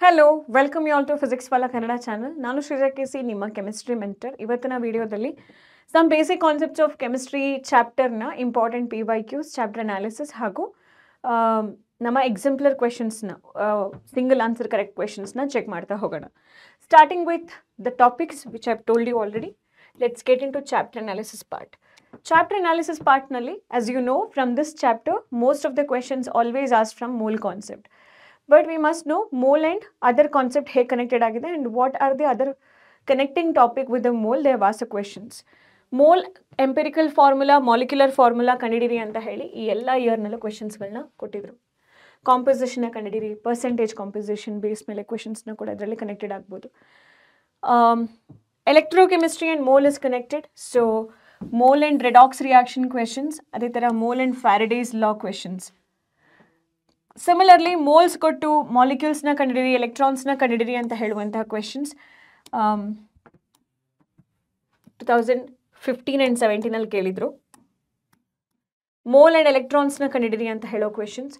Hello welcome you all to physics Wallah Kannada channel. ನಾನು Sreeja KC, ನಿಮ್ಮ chemistry mentor. ಇವತ್ತಿನ ವಿಡಿಯೋದಲ್ಲಿ some basic concepts of chemistry ಚಾಪ್ಟರ್ನ ಇಂಪಾರ್ಟೆಂಟ್ PYQs, ಚಾಪ್ಟರ್ ಅನಾಲಿಸಿಸ್ ಹಾಗೂ ನಮ್ಮ ಎಕ್ಸಾಂಪ್ಲರ್ ಕ್ವೆಶನ್ಸ್ನ ಸಿಂಗಲ್ ಆನ್ಸರ್ ಕರೆಕ್ಟ್ ಕ್ವೆಶನ್ಸ್ನ ಚೆಕ್ ಮಾಡ್ತಾ ಹೋಗೋಣ. Starting with the topics which I have told you already. Let's get into chapter analysis part. Chapter analysis ಪಾರ್ಟ್ನಲ್ಲಿ, as you know from this chapter, most of the questions always ask from mole concept. But we must know mole and other concept ಹೇಗೆ connected ಆಗಿದೆ and what are the other connecting topic with the mole. They have asked questions. Mole empirical formula, molecular formula ಕಂಡಿಡಿರಿ ಅಂತ ಹೇಳಿ ಈ ಎಲ್ಲ ಇಯರ್ನಲ್ಲೂ ಕ್ವೆಶನ್ಸ್ಗಳನ್ನ ಕೊಟ್ಟಿದ್ರು. ಕಾಂಪೋಸಿಷನ್ನ ಕಂಡಿಡಿರಿ, percentage composition base ಮೇಲೆ ಕ್ವೆಶನ್ಸ್ನ ಕೂಡ ಅದರಲ್ಲಿ ಕನೆಕ್ಟೆಡ್ ಆಗ್ಬೋದು. Electrochemistry and mole is connected. So mole and redox reaction questions, ಅದೇ ಥರ mole and Faraday's law questions. Similarly moles ಕೊಟ್ಟು ಮಾಲಿಕ್ಯೂಲ್ಸ್ನ ಕಂಡಿಡಿರಿ, ಎಲೆಕ್ಟ್ರಾನ್ಸ್ನ ಕಂಡಿಡಿರಿ ಅಂತ ಹೇಳುವಂತಹ ಕ್ವೆಶನ್ಸ್ 2015 ಆ್ಯಂಡ್ 17 ಕೇಳಿದರು. ಮೋಲ್ ಆ್ಯಂಡ್ ಎಲೆಕ್ಟ್ರಾನ್ಸ್ನ ಕಂಡಿಡಿರಿ ಅಂತ ಹೇಳೋ ಕ್ವೆಶನ್ಸ್.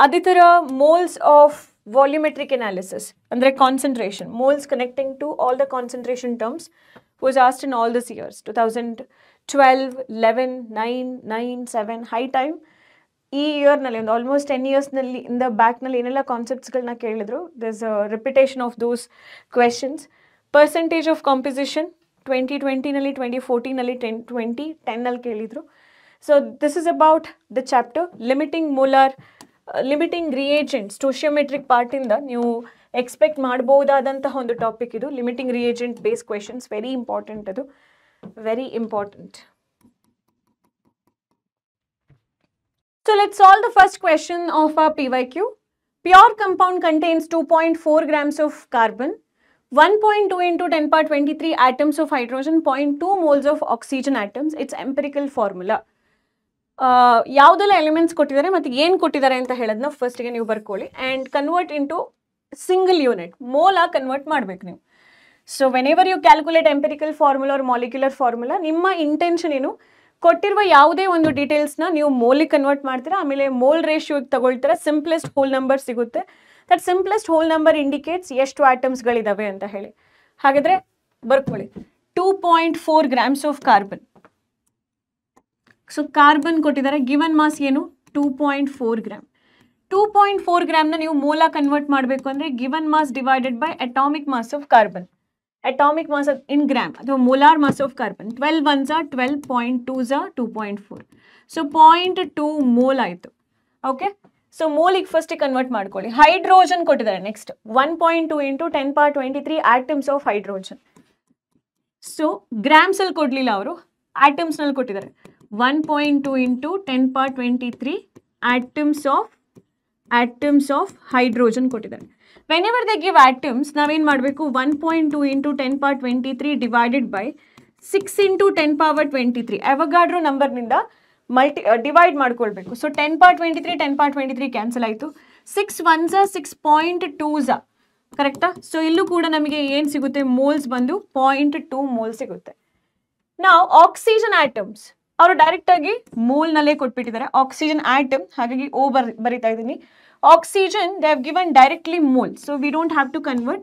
ಅದೇ ಥರ ಮೋಲ್ಸ್ ಆಫ್ ವಾಲ್ಯೂಮೆಟ್ರಿಕ್ ಅನಾಲಿಸಿಸ್ ಅಂದರೆ concentration, moles connecting to all the concentration terms was asked in all this years. 2012, 11, 9, 9, 7 high time. ಈ ಇಯರ್ನಲ್ಲಿ ಒಂದು ಆಲ್ಮೋಸ್ಟ್ 10 ಇಯರ್ಸ್ನಲ್ಲಿ ಇಂದ ಬ್ಯಾಕ್ನಲ್ಲಿ ಏನೆಲ್ಲ ಕಾನ್ಸೆಪ್ಟ್ಸ್ಗಳನ್ನ ಕೇಳಿದ್ರು, this repetition of those questions. Percentage of composition 2020ನಲ್ಲಿ, 2014ನಲ್ಲಿ, 2010ನಲ್ಲಿ ಕೇಳಿದರು. So this is about the chapter. Limiting molar, limiting reagent, stoichiometric ಪಾರ್ಟಿಂದ ನೀವು ಎಕ್ಸ್ಪೆಕ್ಟ್ ಮಾಡ್ಬೋದಾದಂತಹ ಒಂದು ಟಾಪಿಕ್ ಇದು. Limiting reagent base questions very important, ಅದು very important. So let's solve the first question of our PYQ. Pure compound contains 2.4 grams of carbon, 1.2 into 10 power 23 atoms of hydrogen, 0.2 moles of oxygen atoms. It's empirical formula. ಯಾವುದೆಲ್ಲ elements ಕೊಟ್ಟಿದ್ದಾರೆ ಮತ್ತು ಏನು ಕೊಟ್ಟಿದ್ದಾರೆ ಅಂತ ಹೇಳೋದನ್ನ ಫಸ್ಟಿಗೆ ನೀವು ಬರ್ಕೊಳ್ಳಿ and convert into single unit ಮೋಲ ಕನ್ವರ್ಟ್ ಮಾಡಬೇಕು ನೀವು. So whenever you calculate empirical formula or molecular formula, ನಿಮ್ಮ ಇಂಟೆನ್ಷನ್ ಏನು, ಕೊಟ್ಟಿರುವ ಯಾವುದೇ ಒಂದು ಡೀಟೇಲ್ಸ್ನ ನೀವು ಮೋಲಿಗೆ ಕನ್ವರ್ಟ್ ಮಾಡ್ತೀರಾ, ಆಮೇಲೆ ಮೋಲ್ ರೇಷಿಯೋಗೆ ತಗೊಳ್ತೀರಾ, ಸಿಂಪ್ಲೆಸ್ಟ್ ಹೋಲ್ ನಂಬರ್ ಸಿಗುತ್ತೆ. That simplest whole number indicates ಎಷ್ಟು ಆಟಮ್ಸ್ಗಳಿದ್ದಾವೆ ಅಂತ ಹೇಳಿ. ಹಾಗಾದರೆ ಬರ್ಕೊಳ್ಳಿ, 2.4 grams of carbon. So carbon ಕೊಟ್ಟಿದ್ದಾರೆ, ಗಿವನ್ ಮಾಸ್ ಏನು 2.4 ಗ್ರಾಮ್. 2.4 ಗ್ರಾಮ್ನ ನೀವು ಮೋಲ ಕನ್ವರ್ಟ್ ಮಾಡಬೇಕು ಅಂದರೆ given mass divided by atomic mass of carbon. Atomic mass in gram ಅಥವಾ molar mass of carbon 12 ones are 12, 0.2s are 2.4. So 0.2 mole ಆಯಿತು. Okay, so ಮೋಲಿಗೆ first convert ಮಾಡ್ಕೊಳ್ಳಿ. Hydrogen ಕೊಟ್ಟಿದ್ದಾರೆ next 1.2 into 10 power 23 atoms of hydrogen. So ಗ್ರಾಮ್ಸಲ್ಲಿ ಕೊಡಲಿಲ್ಲ ಅವರು, ಆಟಮ್ಸ್ನಲ್ಲಿ ಕೊಟ್ಟಿದ್ದಾರೆ. 1.2 into 10 power 23 atoms of hydrogen ಕೊಟ್ಟಿದ್ದಾರೆ. Whenever they give atoms, ನಾವೇನು ಮಾಡಬೇಕು, 1.2 into 10 power 23 divided by 6 into 10 power 23 Avogadro ನಂಬರ್ನಿಂದ ಡಿವೈಡ್ ಮಾಡ್ಕೊಳ್ಬೇಕು. ಸೊ 10 power 23 10 power 23 ಕ್ಯಾನ್ಸಲ್ ಆಯಿತು. 6 ones are 6.2s ಕರೆಕ್ಟಾ. ಸೊ ಇಲ್ಲೂ ಕೂಡ ನಮಗೆ ಏನು ಸಿಗುತ್ತೆ, ಮೋಲ್ಸ್ ಬಂದು 0.2 ಮೋಲ್ ಸಿಗುತ್ತೆ. ನಾವು ಆಕ್ಸಿಜನ್ ಆಟಮ್ಸ್ ಅವರು ಡೈರೆಕ್ಟಾಗಿ ಮೋಲ್ನಲ್ಲೇ ಕೊಟ್ಬಿಟ್ಟಿದ್ದಾರೆ. ಆಕ್ಸಿಜನ್ ಆಟಮ್, ಹಾಗಾಗಿ ಓ ಬರಿತಾ ಇದ್ದೀನಿ. Oxygen they have given directly mole, so we don't have to convert.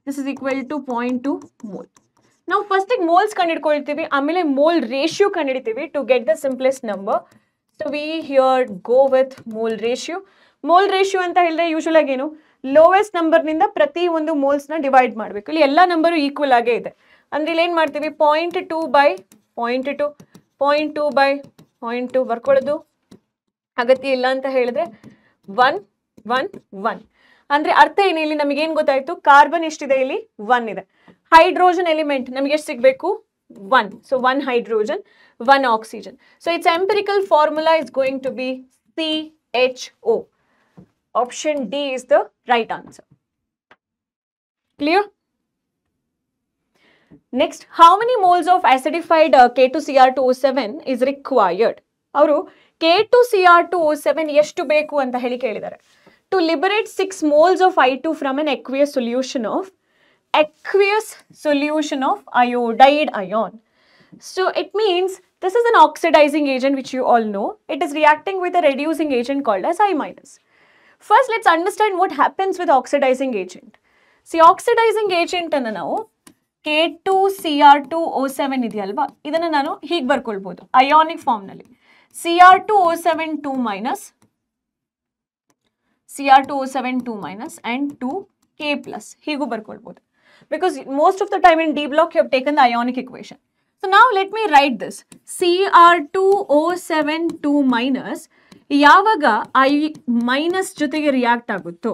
This is equal to 0.2 mole. Now first moles ಕಂಡಿಡ್ಕೊಳ್ತೀವಿ, ಆಮೇಲೆ mole ratio ಕಂಡಿಡ್ತೀವಿ to get the simplest number. So we here go with mole ratio. Mole ratio ಅಂತ ಹೇಳಿದ್ರೆ usual ಆಗಿ ಏನು, lowest ನಂಬರ್ನಿಂದ ಪ್ರತಿ ಒಂದು ಮೋಲ್ಸ್ನ divide ಮಾಡಬೇಕು. ಇಲ್ಲಿ ಎಲ್ಲ ನಂಬರು ಈಕ್ವಲ್ ಆಗೇ ಇದೆ ಅಂದ್ರೆ ಇಲ್ಲಿ ಏನು ಮಾಡ್ತೀವಿ, 0.2 by 0.2, 0.2 by 0.2 ಬರ್ಕೊಳ್ಳೋದು ಅಗತ್ಯ ಇಲ್ಲ ಅಂತ ಹೇಳಿದ್ರೆ 1, 1, 1 ಅಂದರೆ ಅರ್ಥ ಏನು, ಇಲ್ಲಿ ನಮಗೇನು ಗೊತ್ತಾಯಿತು, ಕಾರ್ಬನ್ ಎಷ್ಟಿದೆ, ಇಲ್ಲಿ 1 ಇದೆ. ಹೈಡ್ರೋಜನ್ ಎಲಿಮೆಂಟ್ ನಮಗೆ ಎಷ್ಟು ಸಿಗಬೇಕು, 1. So 1 hydrogen, 1 oxygen. So it's empirical formula is going to be CHO. Option D is the right answer. Clear? Next, how many moles of acidified K2Cr2O7 is required. ಅವರು K2Cr2O7 ಎಷ್ಟು ಬೇಕು ಅಂತ ಹೇಳಿ ಕೇಳಿದ್ದಾರೆ. To liberate 6 moles of I2 from an aqueous solution of iodide ion. So it means this is an oxidizing agent which you all know. It is reacting with a reducing agent called as I-. First, let's understand what happens with oxidizing agent. See, oxidizing agent ಅನ್ನು ನಾವು K2Cr2O7 ಇದೆಯಲ್ವಾ, ಇದನ್ನು ನಾನು ಹೀಗೆ ಬರ್ಕೊಳ್ಬೋದು ionic ಫಾರ್ಮ್ನಲ್ಲಿ. Cr2O7 2 minus Cr2O7 2 minus and 2K plus ಹೀಗೂ ಬರ್ಕೊಳ್ಬೋದು. Because most of the time in D block you have taken the ionic equation. So now let me write this. Cr2O7 2 minus ಯಾವಾಗ I minus ಜೊತೆಗೆ react ಆಗುತ್ತೋ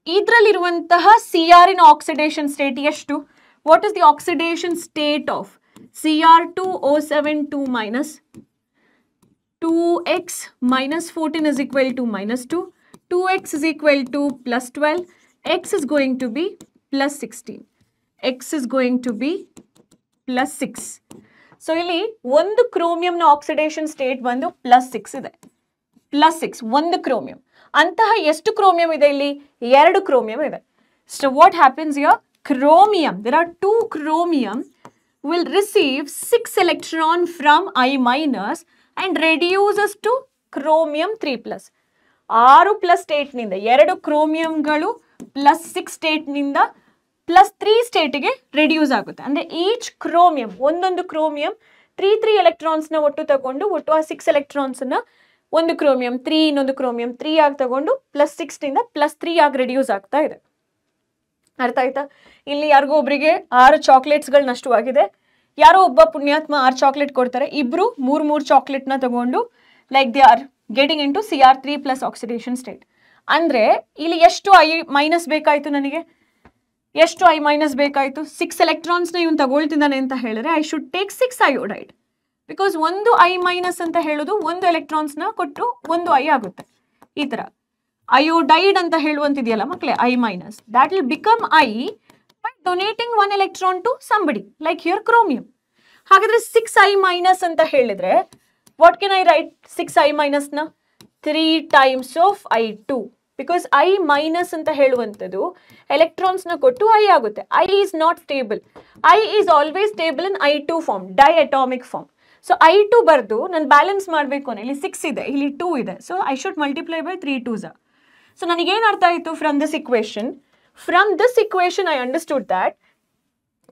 ಇದರಲ್ಲಿರುವಂತಹ Cr ಇನ oxidation state ಎಷ್ಟು? What is the oxidation state of Cr2O7 2 minus 2x minus 14 is equal to minus 2. 2x is equal to plus 12. X is going to be plus 16. X is going to be plus 6. So, ಇಲ್ಲಿ ಒಂದು ಕ್ರೋಮಿಯಂನ oxidation state ಬಂದು plus 6 ಇದೆ. Plus 6 ಒಂದು chromium. ಅಂತಹ ಎಷ್ಟು chromium ಇದೆ ಇಲ್ಲಿ? 2 chromium ಇದೆ. So, what happens here? Chromium, there are 2 chromium will receive 6 electron from I minus and reduces to chromium 3 plus. 6 plus ಸ್ಟೇಟ್ನಿಂದ 2 ಕ್ರೋಮಿಯಂಗಳು ಪ್ಲಸ್ 6 ಸ್ಟೇಟ್ನಿಂದ ಪ್ಲಸ್ 3 ಸ್ಟೇಟ್ಗೆ ರೆಡ್ಯೂಸ್ ಆಗುತ್ತೆ. ಅಂದರೆ ಈಚ್ ಕ್ರೋಮಿಯಂ ಒಂದೊಂದು ಕ್ರೋಮಿಯಂ 3 ಎಲೆಕ್ಟ್ರಾನ್ಸ್ನ ಒಟ್ಟು ತಗೊಂಡು ಒಟ್ಟು ಆ 6 ಎಲೆಕ್ಟ್ರಾನ್ಸನ್ನ ಒಂದು ಕ್ರೋಮಿಯಂ 3 ಇನ್ನೊಂದು ಕ್ರೋಮಿಯಂ 3 ಆಗಿ ತಗೊಂಡು ಪ್ಲಸ್ 6ನಿಂದ ಪ್ಲಸ್ 3 ಆಗಿ ರೆಡ್ಯೂಸ್ ಆಗ್ತಾ ಇದೆ. ಅರ್ಥ ಆಯ್ತಾ? ಇಲ್ಲಿ ಯಾರಿಗೋ ಒಬ್ಬರಿಗೆ 6 ಚಾಕ್ಲೇಟ್ಸ್ಗಳು ನಷ್ಟವಾಗಿದೆ. ಯಾರೋ ಒಬ್ಬ ಪುಣ್ಯಾತ್ಮ 6 ಚಾಕ್ಲೇಟ್ ಕೊಡ್ತಾರೆ. ಇಬ್ಬರು 3 ಚಾಕ್ಲೇಟ್ನ ತಗೊಂಡು like they are getting into Cr3 plus oxidation state. ಅಂದರೆ ಇಲ್ಲಿ ಎಷ್ಟು I ಮೈನಸ್ ಬೇಕಾಯಿತು ನನಗೆ? ಎಷ್ಟು I ಮೈನಸ್ ಬೇಕಾಯಿತು? 6 ಎಲೆಕ್ಟ್ರಾನ್ಸ್ನ ಇವನು ತಗೊಳ್ತಿದ್ದಾನೆ ಅಂತ ಹೇಳಿದ್ರೆ I should take 6 iodide. Because ಒಂದು I ಮೈನಸ್ ಅಂತ ಹೇಳೋದು ಒಂದು ಎಲೆಕ್ಟ್ರಾನ್ಸ್ನ ಕೊಟ್ಟು ಒಂದು I ಆಗುತ್ತೆ. ಈ ಥರ ಅಯೋಡೈಡ್ ಅಂತ ಹೇಳುವಂತಿದೆಯಲ್ಲ ಮಕ್ಕಳೇ I minus, that will become I by donating 1 electron to somebody like here chromium. ಹಾಗಾದರೆ 6 I ಮೈನಸ್ ಅಂತ ಹೇಳಿದರೆ what can I write 6 I minus na? 3 times of I2. Because I minus anta heluvanthadu electrons na kottu I agutte. I is not stable. I is always stable in I2 form, diatomic form. So I2 bardu nan balance ಮಾಡಬೇಕು ಅಂದ್ರೆ ಇಲ್ಲಿ 6 ಇದೆ, ಇಲ್ಲಿ 2 ಇದೆ. So I should multiply by 3 2s. So ನನಗೆ ಏನು ಅರ್ಥ ಆಯಿತು from this equation? From this equation I understood that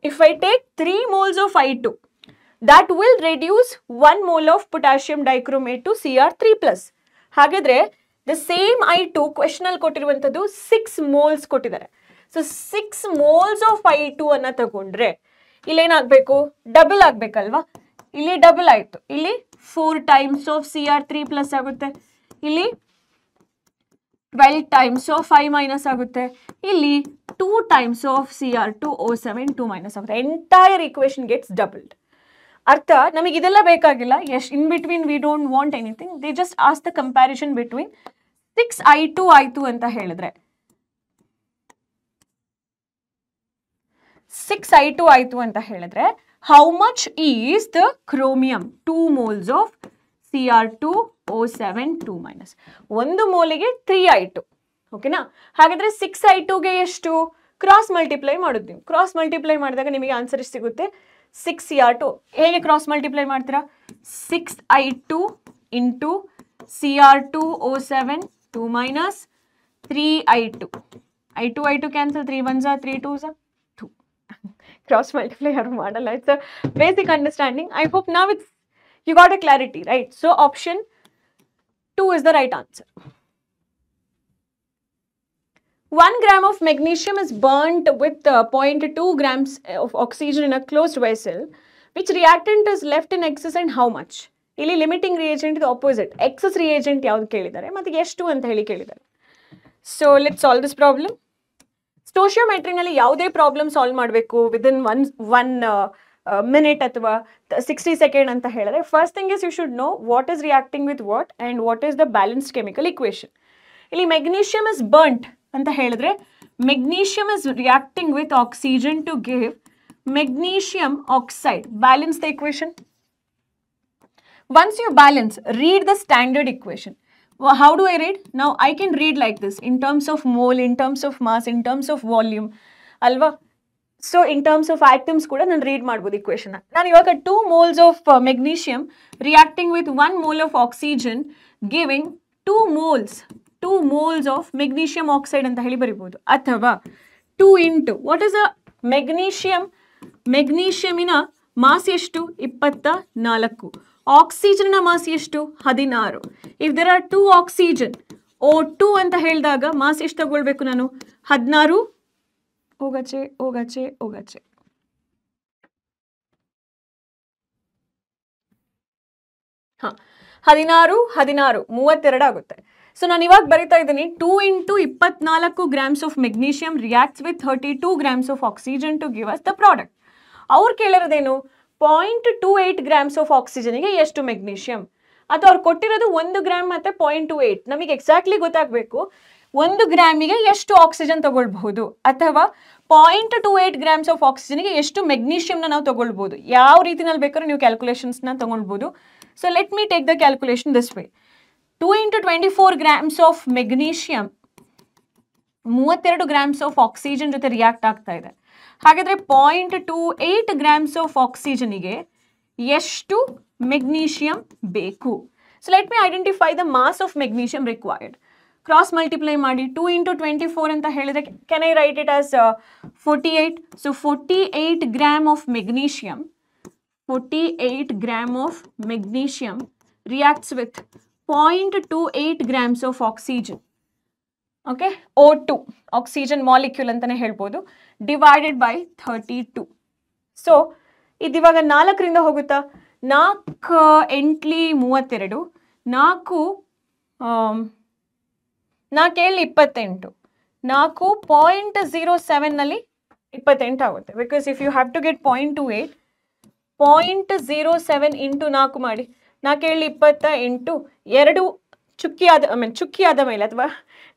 if I take 3 moles of I2, that will reduce 1 mole of potassium dichromate to Cr3 plus. ಹಾಗಾದ್ರೆ the same I2 question ಅಲ್ಲಿ ಕೊಟ್ಟಿರುವಂತದ್ದು 6 moles ಕೊಟ್ಟಿದ್ದಾರೆ. So 6 moles of I2 ಅನ್ನ ತಗೊಂಡ್ರೆ ಇಲ್ಲಿ ಏನಾಗಬೇಕು? Double ಆಗಬೇಕಲ್ವಾ? ಇಲ್ಲಿ double ಆಯಿತು. ಇಲ್ಲಿ 4 times of Cr3 plus ಆಗುತ್ತೆ. ಇಲ್ಲಿ 12 times of I minus ಆಗುತ್ತೆ. ಇಲ್ಲಿ 2 times of Cr2O7 2 minus ಆಗುತ್ತೆ. Entire equation gets doubled. ಅರ್ಥ ನಮಗೆ ಇದೆಲ್ಲ ಬೇಕಾಗಿಲ್ಲ. Yes in between we don't want anything. They just as the comparison between 6 I2 ಆಯಿತು ಅಂತ ಹೇಳಿದ್ರೆ 6 I2 ಆಯಿತು ಅಂತ ಹೇಳಿದ್ರೆ how much is the chromium? 2 moles of Cr2O7 2 minus. ಒಂದು ಮೋಲಿಗೆ 3 I2. ಓಕೆನಾ? ಹಾಗಾದ್ರೆ 6 I2ಗೆ ಎಷ್ಟು? ಕ್ರಾಸ್ ಮಲ್ಟಿಪ್ಲೈ ಮಾಡೋದು ನೀವು. ಕ್ರಾಸ್ ಮಲ್ಟಿಪ್ಲೈ ಮಾಡಿದಾಗ ನಿಮಗೆ ಆನ್ಸರ್ ಎಷ್ಟು ಸಿಗುತ್ತೆ? 6 Cr2. ಹೇಗೆ ಕ್ರಾಸ್ ಮಲ್ಟಿಪ್ಲೈ ಮಾಡ್ತೀರಾ? 6 I2 into Cr2O7 2 minus 3 I2. I2 cancel, 3 1s 3 2s 2. Cross multiply ಯಾರು ಮಾಡಲ್ಲ. It's a basic understanding. I hope ನಾವ್ it's you got a clarity, right? So option 2 is the right answer. 1 gram of magnesium is burnt with 0.2 grams of oxygen in a closed vessel. Which reactant is left in excess and how much? ಇಲ್ಲಿ limiting reagent is opposite. Excess reagent ಯಾವುದು ಕೇಳಿದ್ದಾರೆ ಮತ್ತು ಎಷ್ಟು ಅಂತ ಹೇಳಿ ಕೇಳಿದ್ದಾರೆ. So let's solve this problem. Stoichiometry ನಲ್ಲಿ ಯಾವುದೇ ಪ್ರಾಬ್ಲಮ್ ಸಾಲ್ವ್ ಮಾಡಬೇಕು within one minute ಅಥವಾ 60 seconds ಅಂತ ಹೇಳಿದ್ರೆ first thing is you should know what is reacting with what and what is the balanced chemical equation. ಇಲ್ಲಿ magnesium is burnt ಅಂತ ಹೇಳಿದ್ರೆ magnesium is reacting with oxygen to give magnesium oxide. Balance the equation. Once you balance, read the standard equation. Well, how do I read? Now I can read like this in terms of mole, in terms of mass, in terms of volume. Alva? So in terms of atoms kuda nan read ಮಾಡಬಹುದು equation. ನಾನು ಇವಾಗ 2 moles of magnesium reacting with 1 mole of oxygen giving 2 moles 2 moles of magnesium oxide ಅಂತ ಹೇಳಿ ಬರಿಬೋದು. ಅಥವಾ 2 into what is a ಮೆಗ್ನೀಷಿಯಮಿನ mass ಎಷ್ಟು? 24. ಆಕ್ಸಿಜನ್ನ mass ಎಷ್ಟು? 16. If there are 2 oxygen O2 ಅಂತ ಹೇಳಿದಾಗ ಮಾಸ್ ಎಷ್ಟು ತಗೊಳ್ಬೇಕು ನಾನು? 16. ಹೋಗಚೆ 16 32 ಆಗುತ್ತೆ. ಸೊ ನಾನು ಇವಾಗ ಬರಿತಾ ಇದ್ದೀನಿ 2 into 24 grams of magnesium reacts with 32 grams of oxygen to give us the product. ಅವ್ರು ಕೇಳಿರೋದೇನು? 0.28 ಗ್ರಾಮ್ಸ್ ಆಫ್ ಆಕ್ಸಿಜನ್ಗೆ ಎಷ್ಟು ಮೆಗ್ನೀಷಿಯಂ, ಅಥವಾ ಅವ್ರು ಕೊಟ್ಟಿರೋದು 1 ಗ್ರಾಮ್ ಮತ್ತು 0.28. ನಮಗೆ ಎಕ್ಸಾಕ್ಟ್ಲಿ ಗೊತ್ತಾಗಬೇಕು 1 ಗ್ರಾಮಿಗೆ ಎಷ್ಟು ಆಕ್ಸಿಜನ್ ತಗೊಳ್ಬಹುದು, ಅಥವಾ 0.28 ಗ್ರಾಮ್ಸ್ ಆಫ್ ಆಕ್ಸಿಜನ್ಗೆ ಎಷ್ಟು ಮೆಗ್ನೀಷಿಯಂನ ನಾವು ತಗೊಳ್ಬೋದು. ಯಾವ ರೀತಿನಲ್ಲಿ ಬೇಕಾದ್ರೂ ನೀವು ಕ್ಯಾಲ್ಕುಲೇಷನ್ಸ್ನ ತಗೊಳ್ಬೋದು. So let me take the calculation this way. 2 into 24 grams of magnesium 32 grams of oxygen ಜೊತೆ ರಿಯಾಕ್ಟ್ ಆಗ್ತಾ ಇದೆ. ಹಾಗಾದರೆ 0.28 ಗ್ರಾಮ್ಸ್ ಆಫ್ ಆಕ್ಸಿಜನಿಗೆ ಎಷ್ಟು ಮೆಗ್ನೀಷಿಯಂ ಬೇಕು? So let me identify the mass of magnesium required. Cross multiply ಮಾಡಿ 2 ಇಂಟು 24 ಅಂತ ಹೇಳಿದ್ರೆ can I write it as 48. So 48 gram of magnesium 48 gram of magnesium reacts with 0.28 grams of oxygen. Okay, O2 oxygen molecule ಅಂತಲೇ ಹೇಳ್ಬೋದು, divided by 32. So ಇದಿವಾಗ 4ರಿಂದ ಹೋಗುತ್ತಾ? 4 8 32, 4 28, 4.07ನಲ್ಲಿ 28 ಆಗುತ್ತೆ. Because if you have to get 0.28, 0.07 into 4 ಮಾಡಿ. 4 28, 2 ಚುಕ್ಕಿ ಆದ ಮೇಲೆ ಅಥವಾ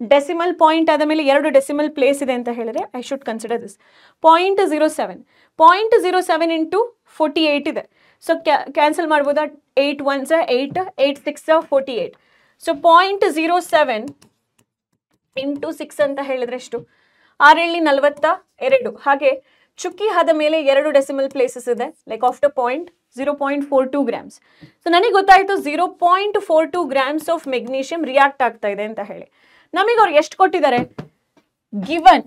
ಡೆಸಿಮಲ್ ಪಾಯಿಂಟ್ ಆದ ಮೇಲೆ 2 ಡೆಸಿಮಲ್ ಪ್ಲೇಸ್ ಇದೆ ಅಂತ ಹೇಳಿದ್ರೆ I should consider this 0.07. 0.07 into 48 ಇದೆ. ಸೊ ಕ್ಯಾನ್ಸಲ್ ಮಾಡ್ಬೋದಾ? 8 1s 8, 8 6 48. ಸೊ 0.07 ಇಂಟು 6 ಅಂತ ಹೇಳಿದ್ರೆ ಎಷ್ಟು? 6 42. ಹಾಗೆ ಚುಕ್ಕಿ ಆದ ಮೇಲೆ 2 ಡೆಸಿಮಲ್ ಪ್ಲೇಸಸ್ ಇದೆ, like after point 0.42 grams. So ನನಗೆ ಗೊತ್ತಾಯಿತು 0.42 ಗ್ರಾಮ್ಸ್ ಆಫ್ ಮೆಗ್ನೀಷಿಯಂ ರಿಯಾಕ್ಟ್ ಆಗ್ತಾ ಇದೆ ಅಂತ ಹೇಳಿ. ನಮಗೆ ಅವ್ರು ಎಷ್ಟು ಕೊಟ್ಟಿದ್ದಾರೆ? Given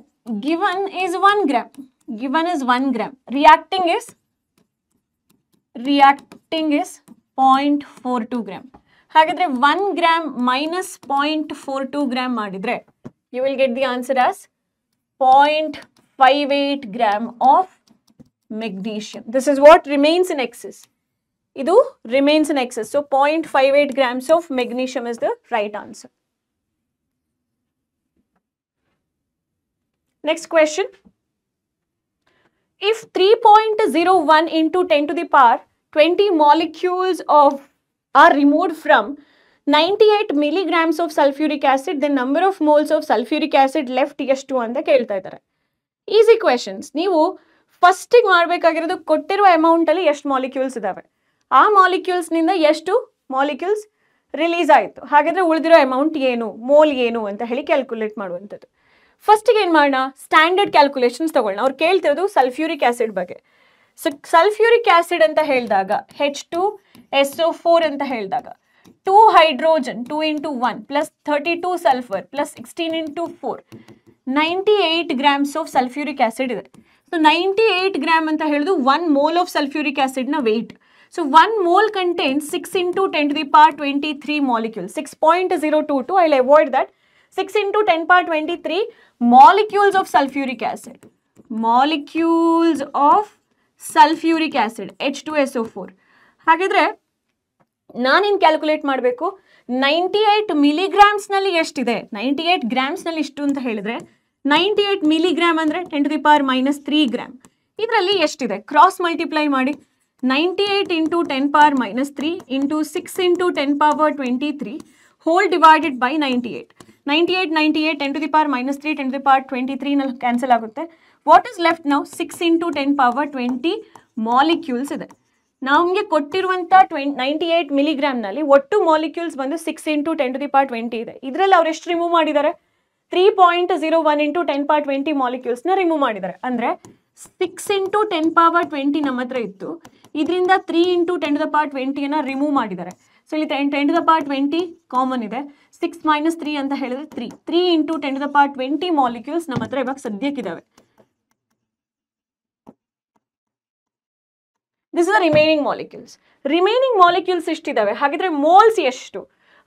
is 1 gram. Given is 1 gram. Reacting is 0.42 gram. ಹಾಗಾದರೆ 1 ಗ್ರಾಮ್ ಮೈನಸ್ 0.42 ಗ್ರಾಮ್ ಮಾಡಿದರೆ you will get the answer as 0.58 gram of magnesium. This is what remains in excess. Idu remains in excess. So 0.58 grams of magnesium is the right answer. Next question. If 3.01 into 10 to the power 20 molecules are removed from 98 milligrams of sulfuric acid, the number of moles of sulfuric acid left ಎಷ್ಟು ಅಂತ ಕೇಳ್ತಾ ಇದ್ದಾರೆ. Easy questions. ನೀವು ಫಸ್ಟಿಗೆ ಮಾಡಬೇಕಾಗಿರೋದು ಕೊಟ್ಟಿರುವ ಅಮೌಂಟಲ್ಲಿ ಎಷ್ಟು molecules ಇದ್ದಾವೆ, ಆ ಮಾಲಿಕ್ಯೂಲ್ಸ್ನಿಂದ ಎಷ್ಟು ಮಾಲಿಕ್ಯೂಲ್ಸ್ ರಿಲೀಸ್ ಆಯಿತು, ಹಾಗಾದರೆ ಉಳಿದಿರೋ ಅಮೌಂಟ್ ಏನು, ಮೋಲ್ ಏನು ಅಂತ ಹೇಳಿ ಕ್ಯಾಲ್ಕುಲೇಟ್ ಮಾಡುವಂಥದ್ದು. ಫಸ್ಟಿಗೆ ಏನು ಮಾಡೋಣ? ಸ್ಟ್ಯಾಂಡರ್ಡ್ ಕ್ಯಾಲ್ಕುಲೇಷನ್ಸ್ ತೊಗೊಳ್ಳೋಣ. ಅವ್ರು ಕೇಳ್ತಿರೋದು ಸಲ್ಫ್ಯೂರಿಕ್ ಆ್ಯಸಿಡ್ ಬಗ್ಗೆ. ಸೊ ಸಲ್ಫ್ಯೂರಿಕ್ ಆ್ಯಸಿಡ್ ಅಂತ ಹೇಳಿದಾಗ H2SO4 ಅಂತ ಹೇಳಿದಾಗ 2 hydrogen 2 into 1 plus 32 sulphur plus 16 into 4 98 grams of sulphuric acid ಇದೆ. ಸೊ 98 ಗ್ರಾಮ್ ಅಂತ ಹೇಳಿದು 1 ಮೋಲ್ ಆಫ್ ಸಲ್ಫ್ಯೂರಿಕ್ ಆ್ಯಸಿಡ್ನ weight. So 1 mole contains 6 into 10 to the power 23 molecules. 6.022, I'll avoid that. 6 into 10 power 23 molecules of sulfuric acid. Molecules of sulfuric acid, H2SO4. ಹಾಗಿದ್ರೆ ನಾನೇನು calculate ಮಾಡಬೇಕು? 98 ಮಿಲಿಗ್ರಾಮ್ಸ್ನಲ್ಲಿ ಎಷ್ಟಿದೆ, 98 ಗ್ರಾಮ್ಸ್ನಲ್ಲಿ ಇಷ್ಟು ಅಂತ ಹೇಳಿದ್ರೆ 98 ಮಿಲಿಗ್ರಾಮ್ ಅಂದರೆ 10 to the power -3 ಗ್ರಾಮ್. ಇದರಲ್ಲಿ ಎಷ್ಟಿದೆ? ಕ್ರಾಸ್ ಮಲ್ಟಿಪ್ಲೈ ಮಾಡಿ. 98 into 10 power -3 into 6 into 10 power 23 whole divided by 98. 98 10 to the power -3 10 to the power 23 ನಲ್ಲಿ ಕ್ಯಾನ್ಸಲ್ ಆಗುತ್ತೆ. ವಾಟ್ ಇಸ್ ಲೆಫ್ಟ್ ನಾವು? 6 into 10 power 20 ಮಾಲಿಕ್ಯೂಲ್ಸ್ ಇದೆ. ನಮಗೆ ಕೊಟ್ಟಿರುವಂಥ 98 ಮಿಲಿಗ್ರಾಮ್ನಲ್ಲಿ ಒಟ್ಟು ಮಾಲಿಕ್ಯೂಲ್ಸ್ ಬಂದು 6 into 10 to the power 20 ಇದೆ. ಇದರಲ್ಲಿ ಅವ್ರು ಎಷ್ಟು ರಿಮೂವ್ ಮಾಡಿದ್ದಾರೆ? 3.01 into 10 power 20 ಮಾಲಿಕ್ಯೂಲ್ಸ್ನ ರಿಮೂವ್ ಮಾಡಿದ್ದಾರೆ. ಅಂದರೆ 6 into 10 power 20 ನಮ್ಮ ಹತ್ರ ಇತ್ತು, ಇದರಿಂದ 3 into 10 to the power 20ನ remove ಮಾಡಿದ್ದಾರೆ. ಸೊ ಇಲ್ಲಿ 10 to the power 20 ಕಾಮನ್ ಇದೆ. 6 - 3 ಅಂತ ಹೇಳಿದ್ರೆ 3 into 10 to the power 20 molecules ನಮ್ಮ ಹತ್ರ ಇವಾಗ ಸದ್ಯಕ್ಕಿದ್ದಾವೆ. This is the remaining molecules. Remaining molecules ಎಷ್ಟಿದ್ದಾವೆ, ಹಾಗಿದ್ರೆ ಮೋಲ್ಸ್ ಎಷ್ಟು,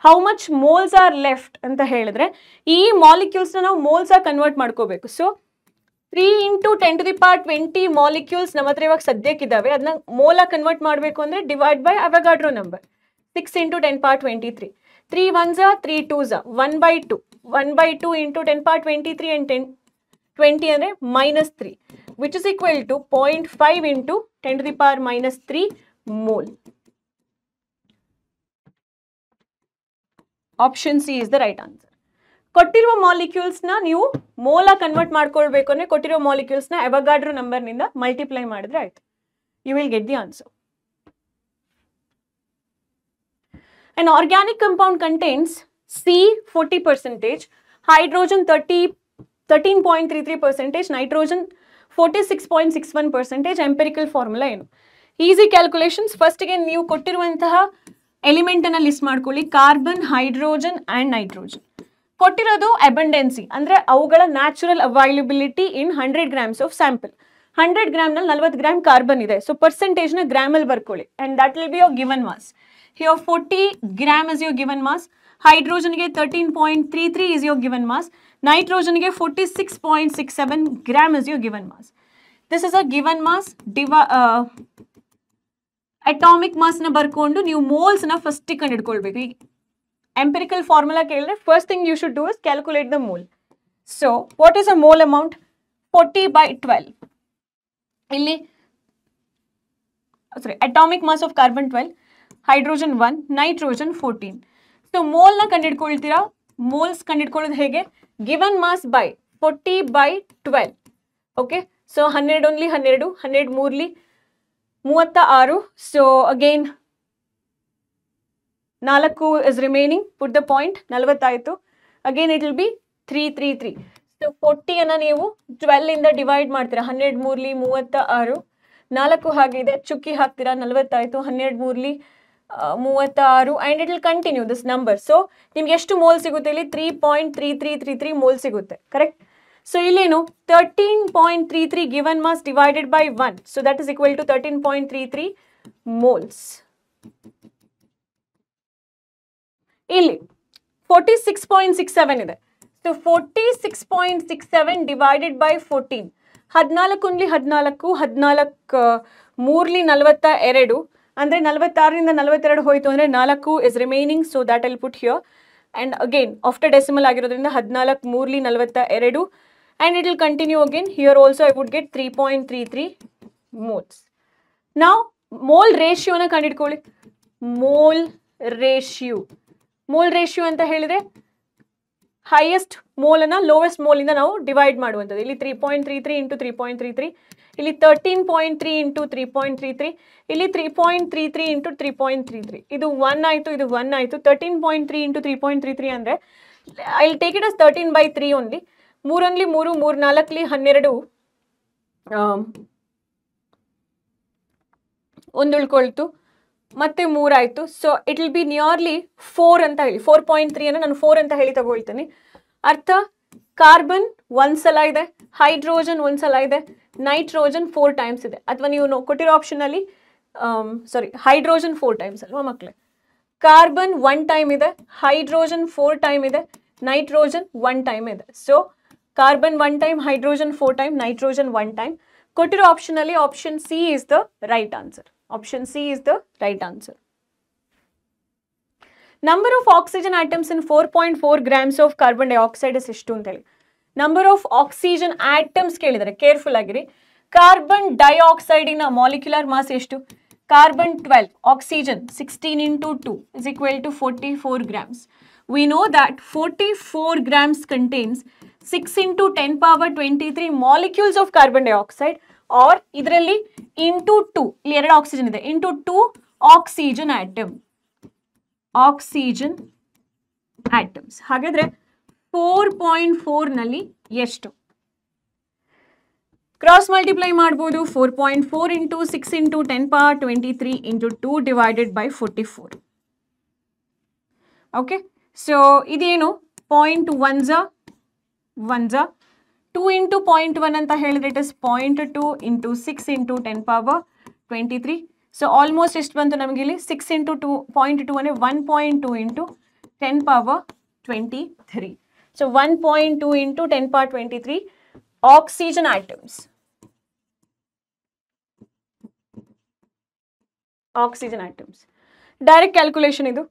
how much moles are left ಅಂತ ಹೇಳಿದ್ರೆ ಈ ಮಾಲಿಕ್ಯೂಲ್ಸ್ನ ನಾವು ಮೋಲ್ಸ್ ಆಗಿ ಕನ್ವರ್ಟ್ ಮಾಡ್ಕೋಬೇಕು. So 3 into 10 to the power 20 molecules ನಮ್ಮ ಹತ್ರ ಇವಾಗ ಸದ್ಯಕ್ಕಿದ್ದಾವೆ. ಅದನ್ನ ಮೋಲ್ ಆಗಿ ಕನ್ವರ್ಟ್ ಮಾಡಬೇಕು ಅಂದರೆ divide by ಅವಗಾಡ್ರೋ number 6 into 10 power 23. 3 1s are 3 2s are 1/2. 1/2 into 10 power 23 and 20 ಅಂದರೆ -3, which is equal to 0.5 into 10 to the power -3 mole. Option C is the right answer. ಕೊಟ್ಟಿರುವ ಮಾಲಿಕ್ಯೂಲ್ಸ್ನ ನೀವು ಮೋಲ್ ಆಗಿ ಕನ್ವರ್ಟ್ ಮಾಡ್ಕೊಳ್ಬೇಕು ಅಂದರೆ ಕೊಟ್ಟಿರೋ ಮಾಲಿಕ್ಯೂಲ್ಸ್ನ ಅವಗಾಡ್ರೋ ನಂಬರ್ನಿಂದ ಮಲ್ಟಿಪ್ಲೈ ಮಾಡಿದ್ರೆ ಆಯ್ತು. You will get the answer. An organic compound contains C 40%, hydrogen 13.33%, nitrogen 46.61%. Empirical formula ಏನು? Easy calculations. First again ನೀವು ಕೊಟ್ಟಿರುವಂತಹ ಎಲಿಮೆಂಟ್ ಅನ್ನ ಲಿಸ್ಟ್ ಮಾಡ್ಕೊಳ್ಳಿ. Carbon, hydrogen and nitrogen. ಕೊಟ್ಟಿರೋದು ಅಬಂಡೆನ್ಸಿ ಅಂದ್ರೆ ಅವುಗಳ natural availability in 100 grams of sample. 100 ಗ್ರಾಮ್ನಲ್ಲಿ 40 gram carbon ಇದೆ. ಸೊ ಪರ್ಸೆಂಟೇಜ್ನ ಗ್ರಾಮಲ್ಲಿ ಬರ್ಕೊಳ್ಳಿ and that will be your given mass. Here 40 gram is your given mass. Hydrogen ಗೆ 13.33 is your given mass. Nitrogen ಗೆ 46.67 gram is your given mass. This is a given mass. Atomic mass ನ ಬರ್ಕೊಂಡು ನೀವು moles ನ first ಕಂಡುಹಿಡ್ಕೊಳ್ಬೇಕು. Empirical formula ಕೇಳಿದ್ರೆ first thing you should do is calculate the mole. So what is a mole amount? 40/12. ಇಲ್ಲಿ atomic mass of carbon 12. Hydrogen 1, nitrogen 14. So ಮೋಲ್ನ ಕಂಡುಹಿಡ್ಕೊಳ್ತೀರಾ. Moles ಕಂಡುಹಿಡ್ಕೊಳ್ಳೋದು ಹೇಗೆ? Given mass by 40/12. Okay, so 12 only 12, 12 ಮೂರ್ಲಿ 36. So again 4 is remaining, put the point, 40 ಆಯಿತು. Again it will be 333. So 40 ಅನ್ನ ನೀವು 12 ಇಂದ ಡಿವೈಡ್ ಮಾಡ್ತೀರಾ. 12 ಮೂರ್ಲಿ 36, 4 ಹಾಗಿದೆ, ಚುಕ್ಕಿ ಹಾಕ್ತೀರಾ, 40 ಆಯಿತು. 12 ಮೂರ್ಲಿ 36 and it will continue this number. So ನಿಮ್ಗೆ ಎಷ್ಟು ಮೋಲ್ ಸಿಗುತ್ತೆ ಇಲ್ಲಿ? 3.3333 ಮೋಲ್ ಸಿಗುತ್ತೆ. ಕರೆಕ್ಟ್. ಸೊ ಇಲ್ಲೇನು 13.33 given mass divided by 1. So that is equal to 13.33 moles. ಇಲ್ಲಿ 46.67 ಇದೆ. So 46.67 divided by 14. 14 ಓನ್ಲಿ 14, 14 ಮೂರ್ಲಿ 42 ಅಂದರೆ 46ರಿಂದ 42 ಹೋಯಿತು ಅಂದರೆ 4 is remaining. So that I'll put here and again after decimal ಆಗಿರೋದ್ರಿಂದ 14 ಮೂರ್ಲಿ 42 and it will continue again. Here also I would get 3.33 moles. ನಾವು ಮೋಲ್ ರೇಷಿಯೋನ ಕಂಡಿಡ್ಕೊಳ್ಳಿ. ಮೋಲ್ ರೇಷಿಯೋ ಅಂತ ಹೇಳಿದರೆ ಹೈಯೆಸ್ಟ್ ಮೋಲನ್ನು ಲೋವೆಸ್ಟ್ ಮೋಲಿಂದ ನಾವು ಡಿವೈಡ್ ಮಾಡುವಂಥದ್ದು. ಇಲ್ಲಿ 3.33 ಇಂಟು 3.33, ಇಲ್ಲಿ 13.3 ಇಂಟು 3.33, ಇಲ್ಲಿ 3.33 ಇಂಟು 3.33. ಇದು 1 ಆಯಿತು, ಇದು 1 ಆಯಿತು. 13.3 ಇಂಟು 3.33 ಅಂದರೆ I will take it as 13/3 only. 3 only 3, 3 4ಲಿ 12, ಒಂದು ಉಳ್ಕೊಳ್ತು, ಮತ್ತೆ 3 ಆಯಿತು. So it will B nearly 4 ಅಂತ ಹೇಳಿ. 4.3 ಅನ್ನು ನಾನು 4 ಅಂತ ಹೇಳಿ ತಗೊಳ್ತೀನಿ. ಅರ್ಥ ಕಾರ್ಬನ್ ಒಂದ್ಸಲ ಇದೆ, ಹೈಡ್ರೋಜನ್ ಒಂದ್ಸಲ ಇದೆ, ನೈಟ್ರೋಜನ್ 4 ಟೈಮ್ಸ್ ಇದೆ. ಅಥವಾ ನೀವು ಕೊಟ್ಟಿರೋ ಆಪ್ಷನಲ್ಲಿ ಹೈಡ್ರೋಜನ್ 4 ಟೈಮ್ಸ್ ಅಲ್ವಾ ಮಕ್ಕಳೇ? ಕಾರ್ಬನ್ 1 ಟೈಮ್ ಇದೆ, ಹೈಡ್ರೋಜನ್ 4 ಟೈಮ್ ಇದೆ, ನೈಟ್ರೋಜನ್ 1 ಟೈಮ್ ಇದೆ. So carbon 1 time, hydrogen 4 time, nitrogen 1 time. ಕೊಟ್ಟಿರೋ ಆಪ್ಷನಲ್ಲಿ option C is the right answer. Option C is the right answer. Number of oxygen atoms in 4.4 grams of carbon dioxide is ಎಷ್ಟು ಅಂತ ಹೇಳಿ. Number of oxygen atoms ಕೇಳಿದರೆ careful ಆಗಿರಿ. Carbon ಡೈಆಕ್ಸೈಡಿನ molecular mass ಎಷ್ಟು? Carbon 12, oxygen 16 into 2 is equal to 44 grams. We know that 44 grams contains 6 into 10 power 23 molecules of carbon dioxide. Or ಇದರಲ್ಲಿ into 2, ಇಲ್ಲಿ 2 oxygen ಇದೆ, into 2 oxygen atoms. ಹಾಗಾದ್ರೆ 4.4ನಲ್ಲಿ ಎಷ್ಟು? Cross multiply ಮಾಡ್ಬೋದು. 4.4 into 6 into 10 power 23 into 2 divided by 44. Okay, so ಇದೇನು 0.1 1 2 into 0.1 ಅಂತ ಹೇಳಿದ್ರೆ it is 0.2 into 6 into 10 power 23. So almost ಎಷ್ಟು ಬಂತು ನಮಗೆ ಇಲ್ಲಿ 6 ಇಂಟು 2.2 ಅಂದರೆ 1.2 into 10 power 23. So 1.2 into 10 power 23 oxygen atoms. Oxygen atoms. Direct calculation idu.